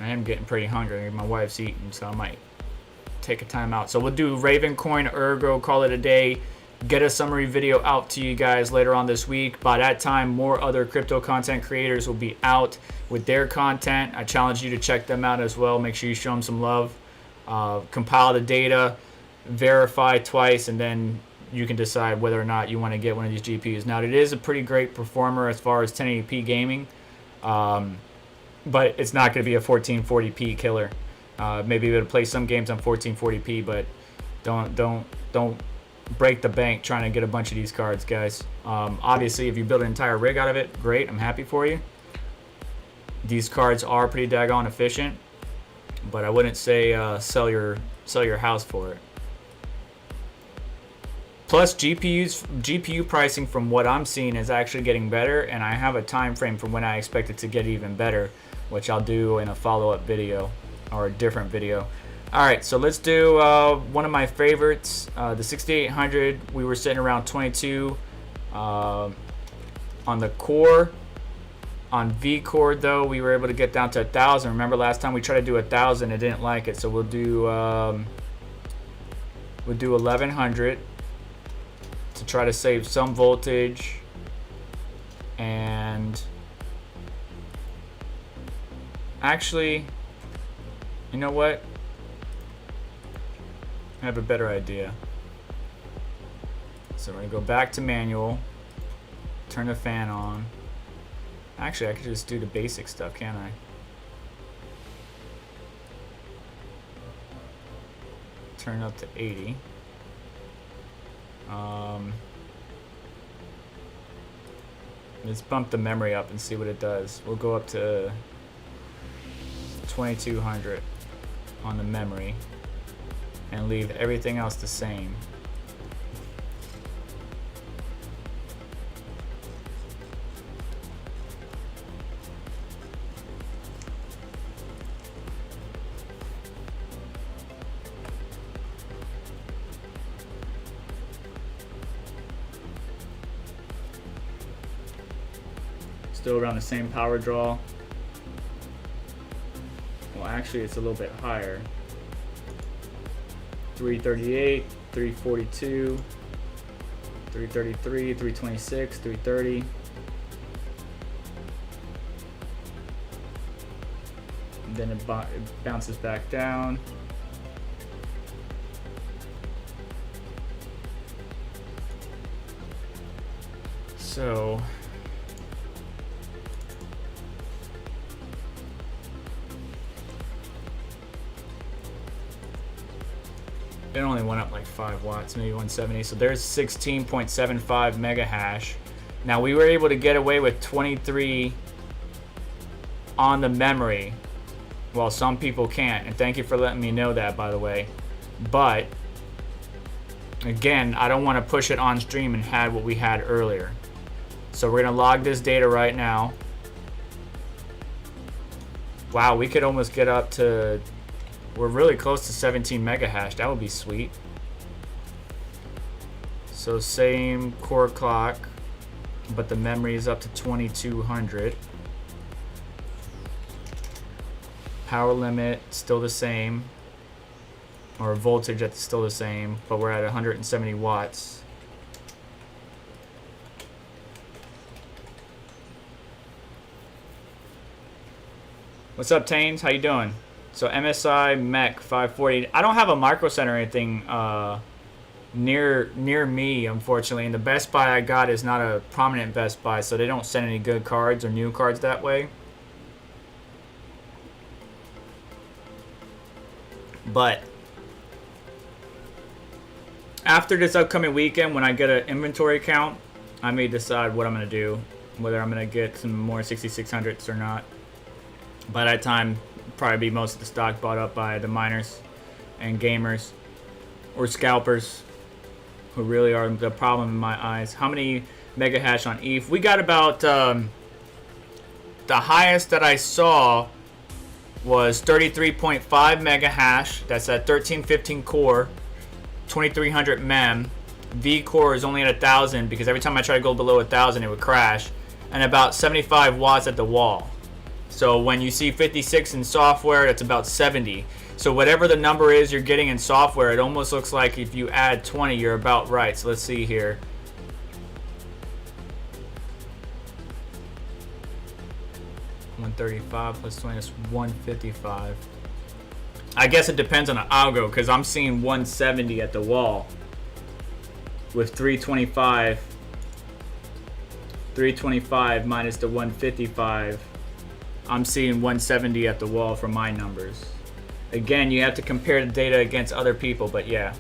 I am getting pretty hungry. My wife's eating, so I might take a time out. So we'll do Ravencoin, Ergo, call it a day. Get a summary video out to you guys later on this week. By that time, more other crypto content creators will be out with their content. I challenge you to check them out as well. Make sure you show them some love. Compile the data, verify twice, and then you can decide whether or not you want to get one of these GPUs. Now, it is a pretty great performer as far as 1080p gaming. But it's not going to be a 1440p killer. Maybe able to play some games on 1440p, but don't break the bank trying to get a bunch of these cards, guys. Obviously, if you build an entire rig out of it, great. I'm happy for you. These cards are pretty daggone efficient, but I wouldn't say sell your house for it. Plus GPU pricing from what I'm seeing is actually getting better, and I have a time frame for when I expect it to get even better, which I'll do in a follow-up video or a different video. All right, so let's do one of my favorites, the 6800. We were sitting around 22 on the core. On V core though, we were able to get down to 1,000. Remember last time we tried to do 1,000, it didn't like it, so we'll do 1,100 to try to save some voltage. And actually, you know what? I have a better idea. So we're gonna go back to manual, turn the fan on. Actually, I could just do the basic stuff, can't I? Turn up to 80. Let's bump the memory up and see what it does. We'll go up to 2200 on the memory and leave everything else the same. Still around the same power draw. Well, actually, it's a little bit higher. 338, 342, 333, 326, 330. And then it bounces back down. So it only went up like 5 watts, maybe 170. So there's 16.75 mega hash. Now we were able to get away with 23 on the memory. Well, some people can't, and thank you for letting me know that, by the way. But again, I don't want to push it on stream and had what we had earlier. So we're gonna log this data right now. Wow, we could almost get up to, we're really close to 17 mega hash. That would be sweet. So same core clock, but the memory is up to 2200. Power limit still the same, or voltage that's still the same, but we're at 170 watts. What's up, Taines? How you doing? So MSI Mech 540. I don't have a micro center or anything near me, unfortunately. And the Best Buy I got is not a prominent Best Buy, so they don't send any good cards or new cards that way. But after this upcoming weekend, when I get an inventory count, I may decide what I'm going to do, whether I'm going to get some more 6600s or not. By that time, probably be most of the stock bought up by the miners and gamers or scalpers, who really are the problem in my eyes. How many mega hash on ETH? We got about the highest that I saw was 33.5 mega hash. That's at 1315 core, 2300 mem. V core is only at 1,000 because every time I try to go below 1,000 it would crash, and about 75 watts at the wall. So when you see 56 in software, that's about 70. So whatever the number is you're getting in software, it almost looks like if you add 20, you're about right. So let's see here. $135 plus 20 is $155. I guess it depends on the algo, because I'm seeing 170 at the wall with 325. 325 minus the 155. I'm seeing 170 at the wall for my numbers. Again, you have to compare the data against other people, but yeah.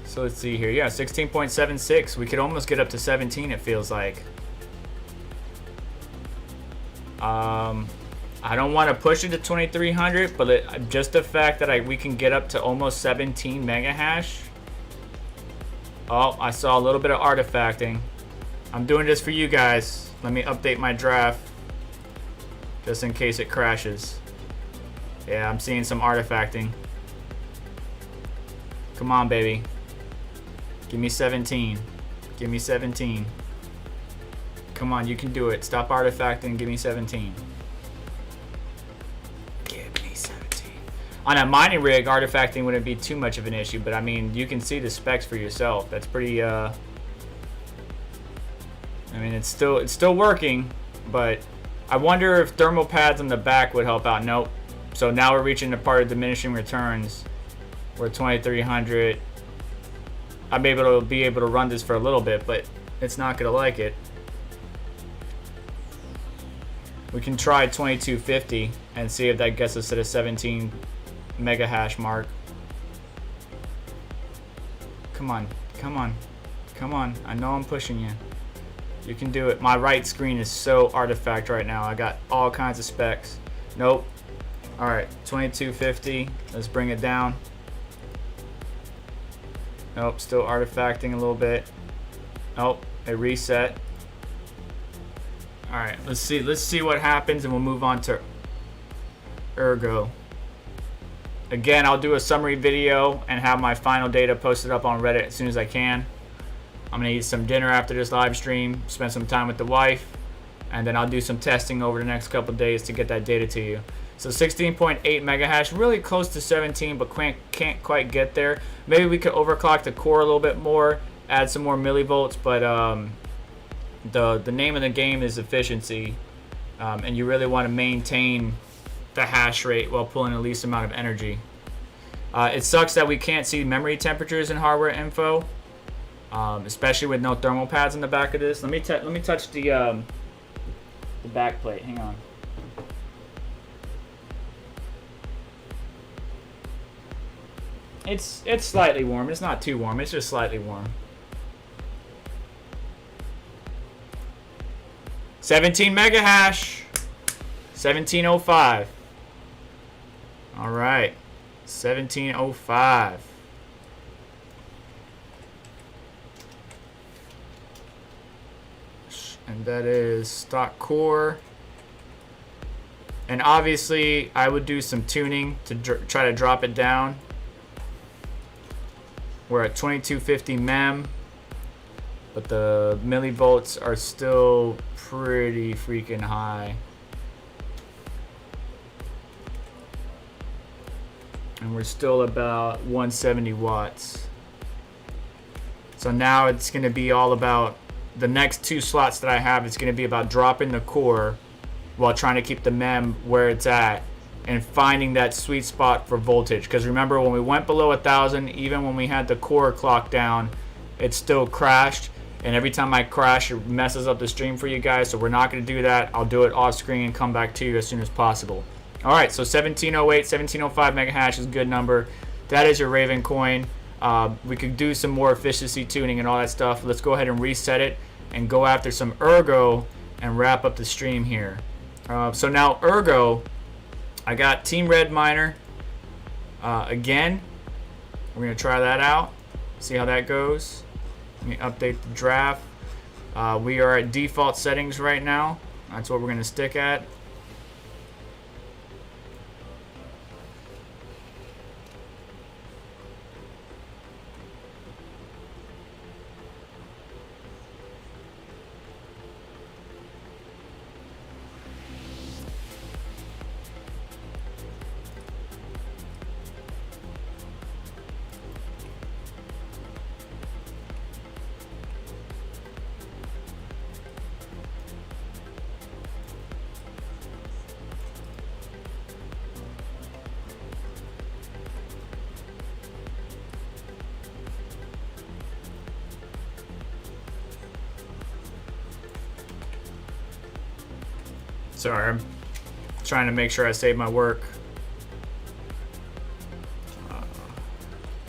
So let's see here. Yeah, 16.76. We could almost get up to 17, it feels like. I don't want to push it to 2300, but just the fact that we can get up to almost 17 mega hash Oh, I saw a little bit of artifacting. I'm doing this for you guys. Let me update my draft just in case it crashes. Yeah, I'm seeing some artifacting. Come on, baby. Give me 17. Give me 17. Come on, you can do it. Stop artifacting. Give me 17. Give me 17. On a mining rig, artifacting wouldn't be too much of an issue, but I mean, you can see the specs for yourself. That's pretty. I mean, it's still working, but I wonder if thermal pads on the back would help out. Nope. So now we're reaching the part of diminishing returns. We're 2300. I'm able to run this for a little bit, but it's not gonna like it. We can try 2250 and see if that gets us to the 17 mega hash mark. Come on, come on, come on. I know I'm pushing you. You can do it. My right screen is so artifact right now. I got all kinds of specs. Nope. All right, 2250. Let's bring it down. Nope, still artifacting a little bit. Nope, it reset. All right, let's see what happens, and we'll move on to Ergo. Again, I'll do a summary video and have my final data posted up on Reddit as soon as I can. I'm gonna eat some dinner after this live stream, spend some time with the wife, and then I'll do some testing over the next couple of days to get that data to you. So 16.8 mega hash, really close to 17, but can't quite get there. Maybe we could overclock the core a little bit more, add some more millivolts, but the name of the game is efficiency, and you really want to maintain the hash rate while pulling the least amount of energy. It sucks that we can't see memory temperatures in hardware info, especially with no thermal pads in the back of this. Let me touch the back plate. Hang on. It's slightly warm. It's not too warm. It's just slightly warm. 17 mega hash. 1705. All right. 1705. And that is stock core. And obviously, I would do some tuning to try to drop it down. We're at 2250 mem, but the millivolts are still pretty freaking high. And we're still about 170 watts. So now it's going to be all about the next two slots that I have. It's going to be about dropping the core while trying to keep the mem where it's at, and finding that sweet spot for voltage. Because remember, when we went below 1000, even when we had the core clock down, it still crashed. And every time I crash, it messes up the stream for you guys. So we're not going to do that. I'll do it off screen and come back to you as soon as possible. All right, so 1708, 1705 mega hash is a good number. That is your Ravencoin. We could do some more efficiency tuning and all that stuff. Let's go ahead and reset it and go after some Ergo and wrap up the stream here. So now Ergo, I got Team Red Miner again. We're going to try that out, see how that goes. Let me update the draft. We are at default settings right now. That's what we're going to stick at. Sorry, I'm trying to make sure I save my work.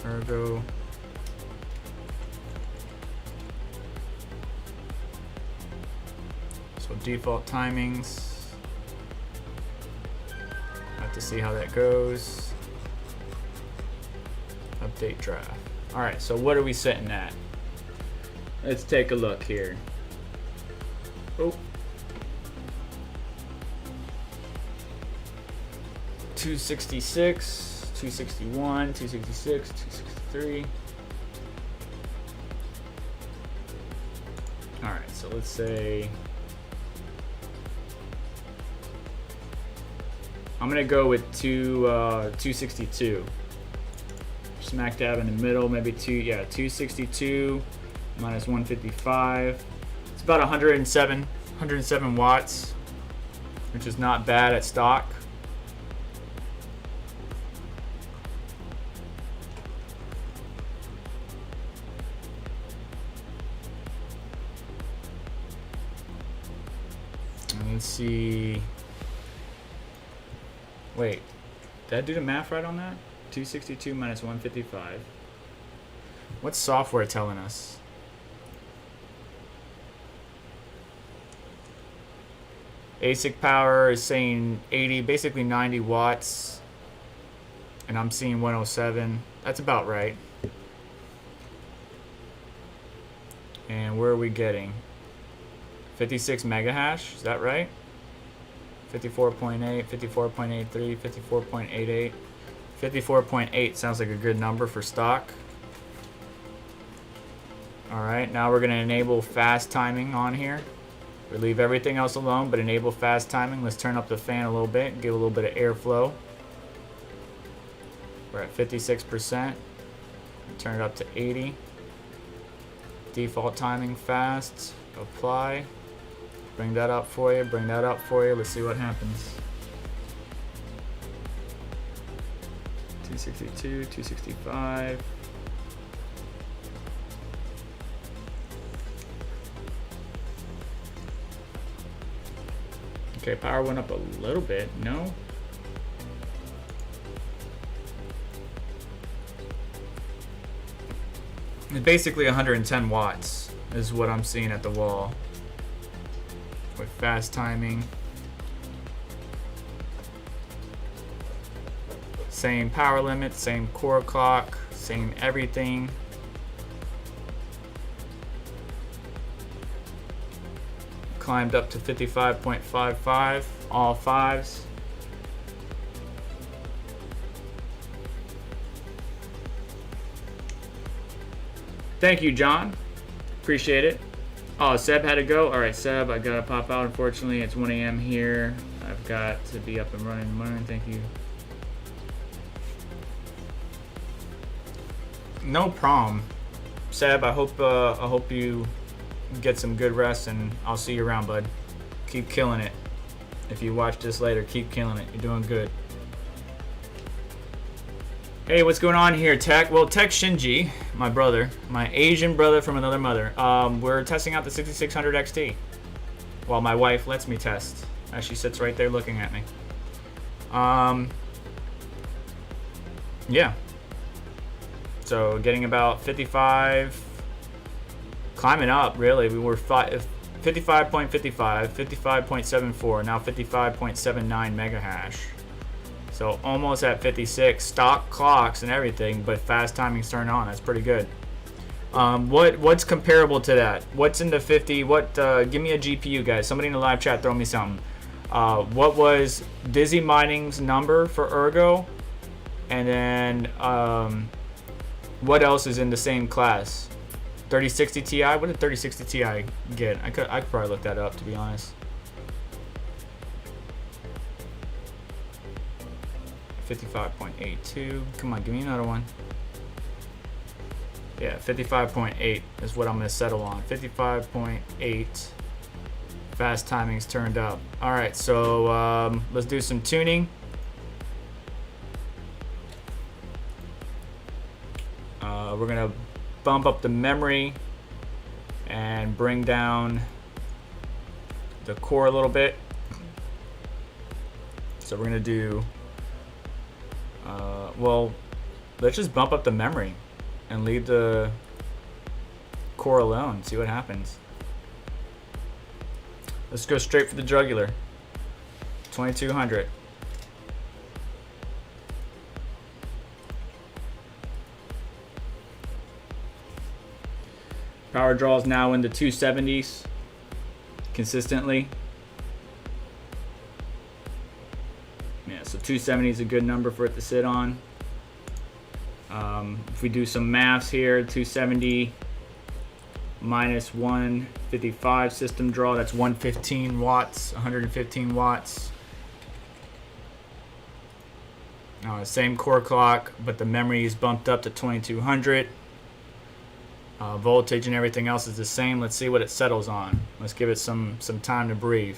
Ergo. So default timings. Have to see how that goes. Update draft. All right, so what are we sitting at? Let's take a look here. Oh. 266, 261, 266, 263. All right, so let's say I'm gonna go with 262. Smack dab in the middle, maybe 262 minus 155. It's about 107 watts, which is not bad at stock. Let's see. Wait, did I do the math right on that? 262 minus 155. What's software telling us? ASIC power is saying 80, basically 90 watts. And I'm seeing 107. That's about right. And where are we getting? 56 mega hash, is that right? 54.8, 54.83, 54.88. 54.8 sounds like a good number for stock. Alright, now we're going to enable fast timing on here. We leave everything else alone, but enable fast timing. Let's turn up the fan a little bit, give a little bit of airflow. We're at 56%. Turn it up to 80. Default timing fast. Apply. Bring that up for you, bring that up for you. Let's see what happens. 262, 265. Okay, power went up a little bit. No? It's basically 110 watts is what I'm seeing at the wall. With fast timing. Same power limit, same core clock, same everything. Climbed up to 55.55, all fives. Thank you, John. Appreciate it. Oh, Seb had to go. All right, Seb, I gotta pop out. Unfortunately, it's 1 a.m. here. I've got to be up and running. Thank you. No problem, Seb. I hope you get some good rest, and I'll see you around, bud. Keep killing it. If you watch this later, keep killing it. You're doing good. Hey, what's going on here, Tech? Well, Tech Shinji, my brother, my Asian brother from another mother. We're testing out the 6600 XT. While my wife lets me test, as she sits right there looking at me. Yeah. So getting about 55, climbing up really. We were 55.55, 55.74, now 55.79 mega hash. So almost at 56, stock clocks and everything, but fast timing's turned on. That's pretty good. What's comparable to that? What's in the 50? Give me a GPU, guys. Somebody in the live chat, throw me something. What was Dizzy Mining's number for Ergo? And then what else is in the same class? 3060 Ti. What did 3060 Ti get? I could probably look that up, to be honest. 55.82. Come on, give me another one. Yeah, 55.8 is what I'm gonna settle on. 55.8. Fast timing's turned up. All right, so let's do some tuning. We're gonna bump up the memory and bring down the core a little bit. So we're gonna do well, let's just bump up the memory and leave the core alone, see what happens. Let's go straight for the jugular. 2200. Power draws now in the 270s consistently. Yeah, so 270 is a good number for it to sit on. If we do some maths here, 270 minus 155 system draw, that's 115 watts, 115 watts. Same core clock, but the memory is bumped up to 2200. Voltage and everything else is the same. Let's see what it settles on. Let's give it some time to breathe.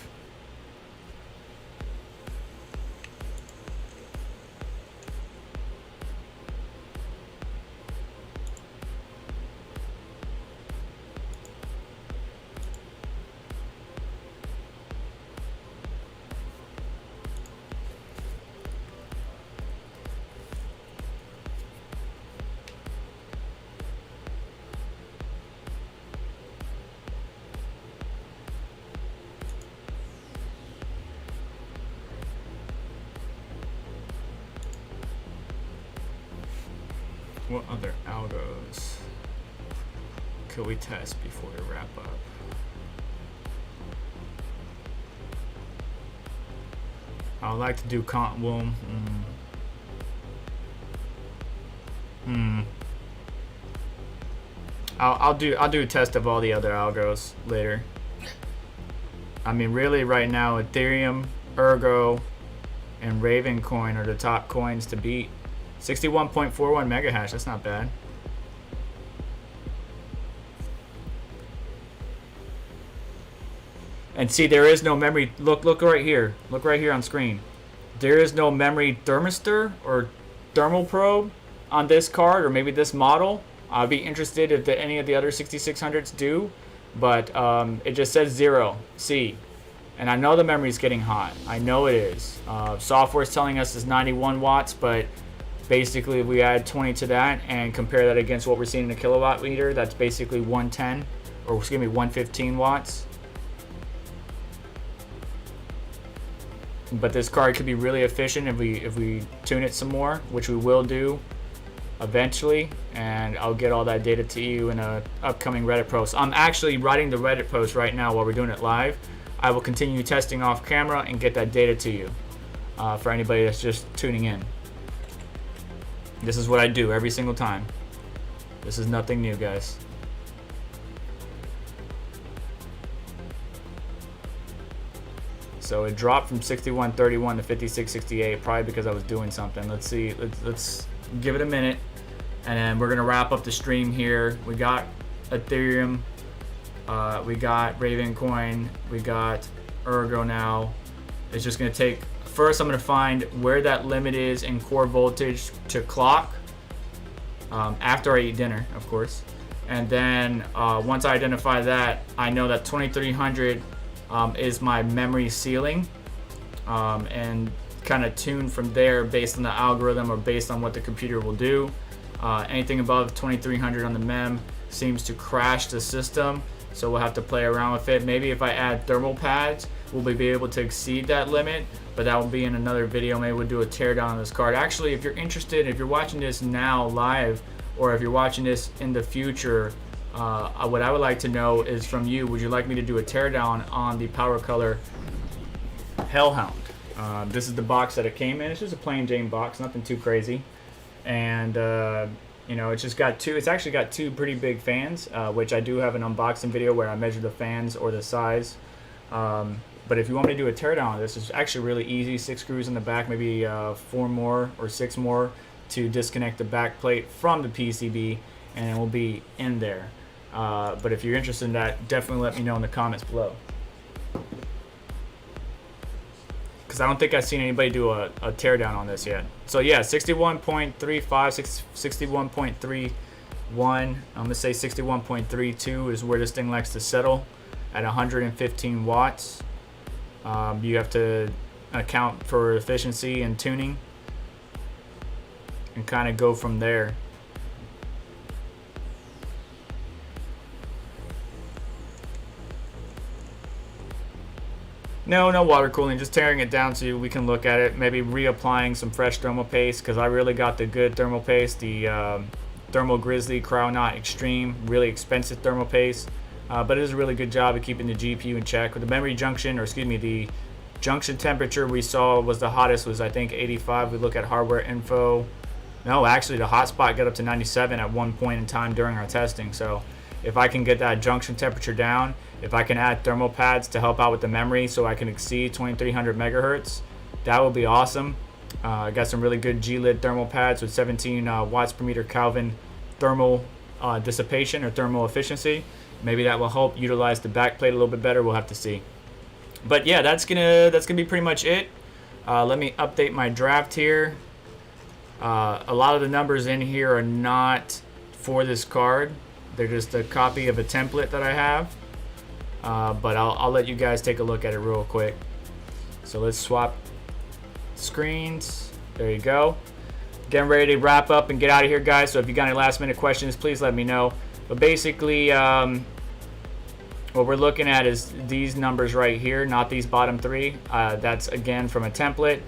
What other algos could we test before we wrap up? I would like to do I'll do a test of all the other algos later. I mean, really, right now, Ethereum, Ergo, and Ravencoin are the top coins to beat. 61.41 mega hash, that's not bad. And see, there is no memory. Look right here. Look right here on screen. There is no memory thermistor or thermal probe on this card, or maybe this model. I'd be interested if any of the other 6600s do, but it just says 0 C. And I know the memory is getting hot. I know it is. Software is telling us it's 91 watts, but basically, if we add 20 to that and compare that against what we're seeing in a kilowatt meter, that's basically 110, or excuse me, 115 watts. But this card could be really efficient if we tune it some more, which we will do eventually, and I'll get all that data to you in a upcoming Reddit post. I'm actually writing the Reddit post right now while we're doing it live. I will continue testing off camera and get that data to you for anybody that's just tuning in. This is what I do every single time. This is nothing new, guys. So it dropped from 61.31 to 56.68, probably because I was doing something. Let's see. Let's give it a minute, and then we're gonna wrap up the stream here. We got Ethereum, we got Ravencoin, we got Ergo now. It's just gonna take. First, I'm going to find where that limit is in core voltage to clock after I eat dinner, of course. And then once I identify that, I know that 2300 is my memory ceiling, and kind of tune from there based on the algorithm or based on what the computer will do. Anything above 2300 on the mem seems to crash the system, so we'll have to play around with it. Maybe if I add thermal pads, we'll be able to exceed that limit, but that will be in another video. Maybe we'll do a teardown on this card. Actually, if you're interested, if you're watching this now live, or if you're watching this in the future, what I would like to know is from you, would you like me to do a teardown on the PowerColor Hellhound? This is the box that it came in. It's just a plain Jane box, nothing too crazy. And you know, it's actually got two pretty big fans, which I do have an unboxing video where I measure the fans or the size. But if you want me to do a teardown of this, it's actually really easy. 6 screws in the back, maybe 4 more or 6 more to disconnect the back plate from the PCB, and it will be in there. But if you're interested in that, definitely let me know in the comments below. Because I don't think I've seen anybody do a teardown on this yet. So yeah, 61.35, 61.31. I'm going to say 61.32 is where this thing likes to settle at 115 watts. You have to account for efficiency and tuning and kind of go from there. No water cooling, just tearing it down so we can look at it, maybe reapplying some fresh thermal paste, because I really got the good thermal paste, the Thermal Grizzly Cryonaut Extreme, really expensive thermal paste, but it does a really good job of keeping the GPU in check. With the memory junction, or excuse me, the junction temperature we saw was the hottest, was I think 85. We look at hardware info. No, actually the hotspot got up to 97 at one point in time during our testing. So if I can get that junction temperature down, if I can add thermal pads to help out with the memory so I can exceed 2300 megahertz, that would be awesome. I got some really good G-lid thermal pads with 17 watts per meter Kelvin thermal dissipation or thermal efficiency. Maybe that will help utilize the backplate a little bit better. We'll have to see. But yeah, that's gonna be pretty much it. Let me update my draft here. A lot of the numbers in here are not for this card. They're just a copy of a template that I have. But I'll let you guys take a look at it real quick. So let's swap screens. There you go. Getting ready to wrap up and get out of here, guys. So if you got any last minute questions, please let me know. But basically, what we're looking at is these numbers right here, not these bottom three. That's again from a template.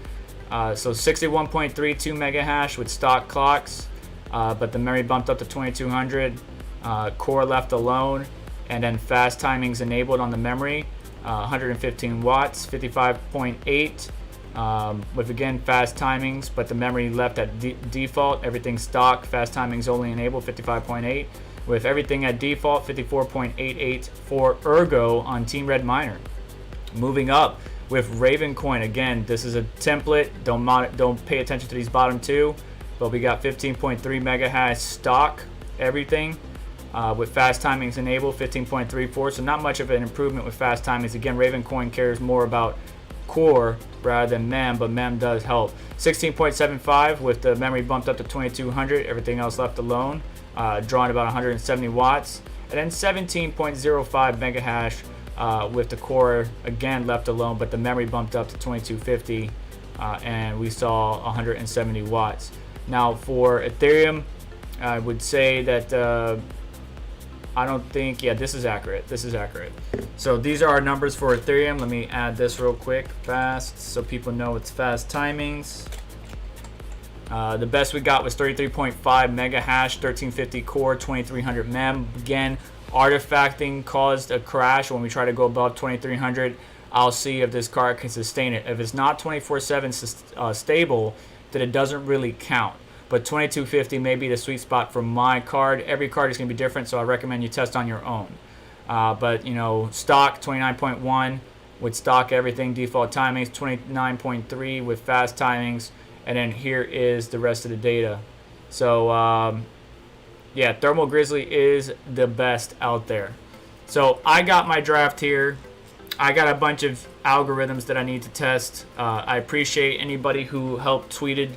So 61.32 mega hash with stock clocks, but the memory bumped up to 2200. Core left alone, and then fast timings enabled on the memory. 115 watts, 55.8. With again fast timings, but the memory left at default. Everything stock, fast timings only enabled, 55.8. With everything at default, 54.88 for Ergo on Team Red Miner. Moving up with Ravencoin, again, this is a template. Don't pay attention to these bottom two, but we got 15.3 mega hash stock, everything. With fast timings enabled, 15.34. So not much of an improvement with fast timings. Again, Ravencoin cares more about core rather than mem, but mem does help. 16.75 with the memory bumped up to 2200, everything else left alone, drawing about 170 watts, and then 17.05 mega hash with the core again left alone, but the memory bumped up to 2250, and we saw 170 watts. Now for Ethereum, I would say that I don't think, yeah, this is accurate. This is accurate. So these are our numbers for Ethereum. Let me add this real quick, fast, so people know it's fast timings. The best we got was 33.5 mega hash, 1350 core, 2300 mem. Again, artifacting caused a crash when we try to go above 2300. I'll see if this card can sustain it. If it's not 24/7 stable, then it doesn't really count. But 2250 may be the sweet spot for my card. Every card is going to be different, so I recommend you test on your own. But, you know, stock 29.1 with stock everything, default timings 29.3 with fast timings, and then here is the rest of the data. So, yeah, Thermal Grizzly is the best out there. So I got my draft here. I got a bunch of algorithms that I need to test. I appreciate anybody who helped tweeted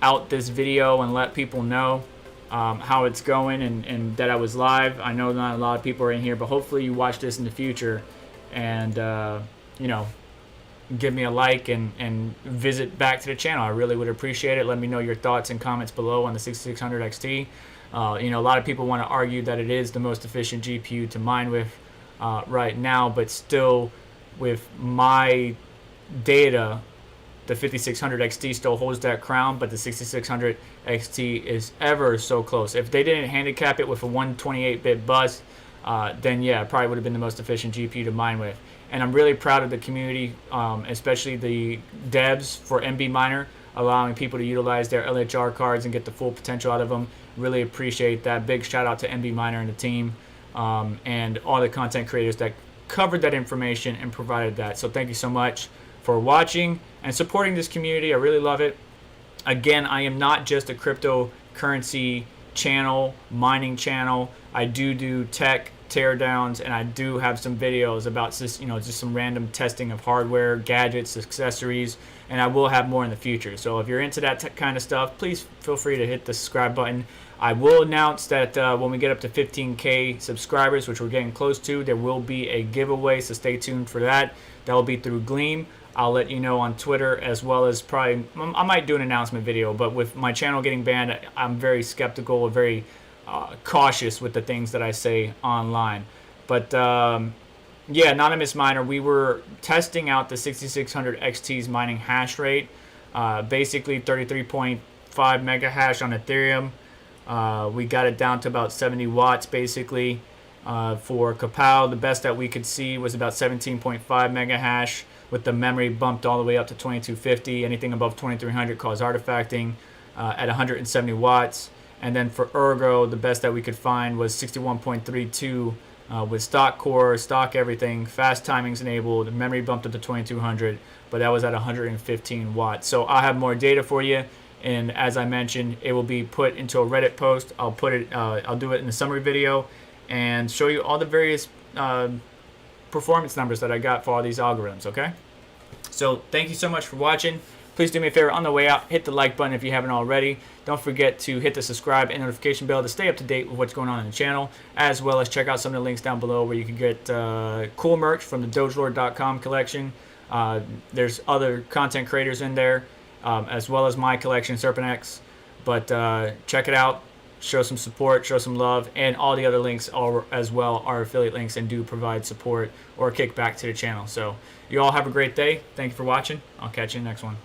out this video and let people know how it's going and that I was live. I know not a lot of people are in here, but hopefully you watch this in the future and you know, give me a like and visit back to the channel. I really would appreciate it. Let me know your thoughts and comments below on the 6600 XT. You know, a lot of people want to argue that it is the most efficient GPU to mine with right now, but still with my data, the 5600 XT still holds that crown, but the 6600 XT is ever so close. If they didn't handicap it with a 128-bit bus, then yeah, it probably would have been the most efficient GPU to mine with. And I'm really proud of the community, especially the devs for MB Miner, allowing people to utilize their LHR cards and get the full potential out of them. Really appreciate that. Big shout out to MB Miner and the team, and all the content creators that covered that information and provided that. So thank you so much for watching and supporting this community. I really love it. Again, I am not just a cryptocurrency channel, mining channel. I do tech teardowns, and I do have some videos about just, you know, just some random testing of hardware, gadgets, accessories, and I will have more in the future. So if you're into that kind of stuff, please feel free to hit the subscribe button. I will announce that when we get up to 15K subscribers, which we're getting close to, there will be a giveaway, so stay tuned for that. That will be through Gleam. I'll let you know on Twitter, as well as probably, I might do an announcement video, but with my channel getting banned, I'm very skeptical, very cautious with the things that I say online. But yeah, Anonymous Miner, we were testing out the 6600 XT's mining hash rate, basically 33.5 mega hash on Ethereum, We got it down to about 70 watts basically. For Kapow, the best that we could see was about 17.5 mega hash, with the memory bumped all the way up to 2250. Anything above 2300 caused artifacting at 170 watts. And then for Ergo, the best that we could find was 61.32 with stock core, stock everything, fast timings enabled, memory bumped up to 2200, but that was at 115 watts. So I'll have more data for you. And as I mentioned, it will be put into a Reddit post. I'll do it in the summary video and show you all the various performance numbers that I got for all these algorithms, okay? So thank you so much for watching. Please do me a favor on the way out, hit the like button if you haven't already. Don't forget to hit the subscribe and notification bell to stay up to date with what's going on in the channel, as well as check out some of the links down below where you can get cool merch from the dogelord.com collection. There's other content creators in there, as well as my collection, SerpentX. But check it out. Show some support, show some love, and all the other links are as well are affiliate links and do provide support or kickback to the channel. So you all have a great day. Thank you for watching. I'll catch you in the next one.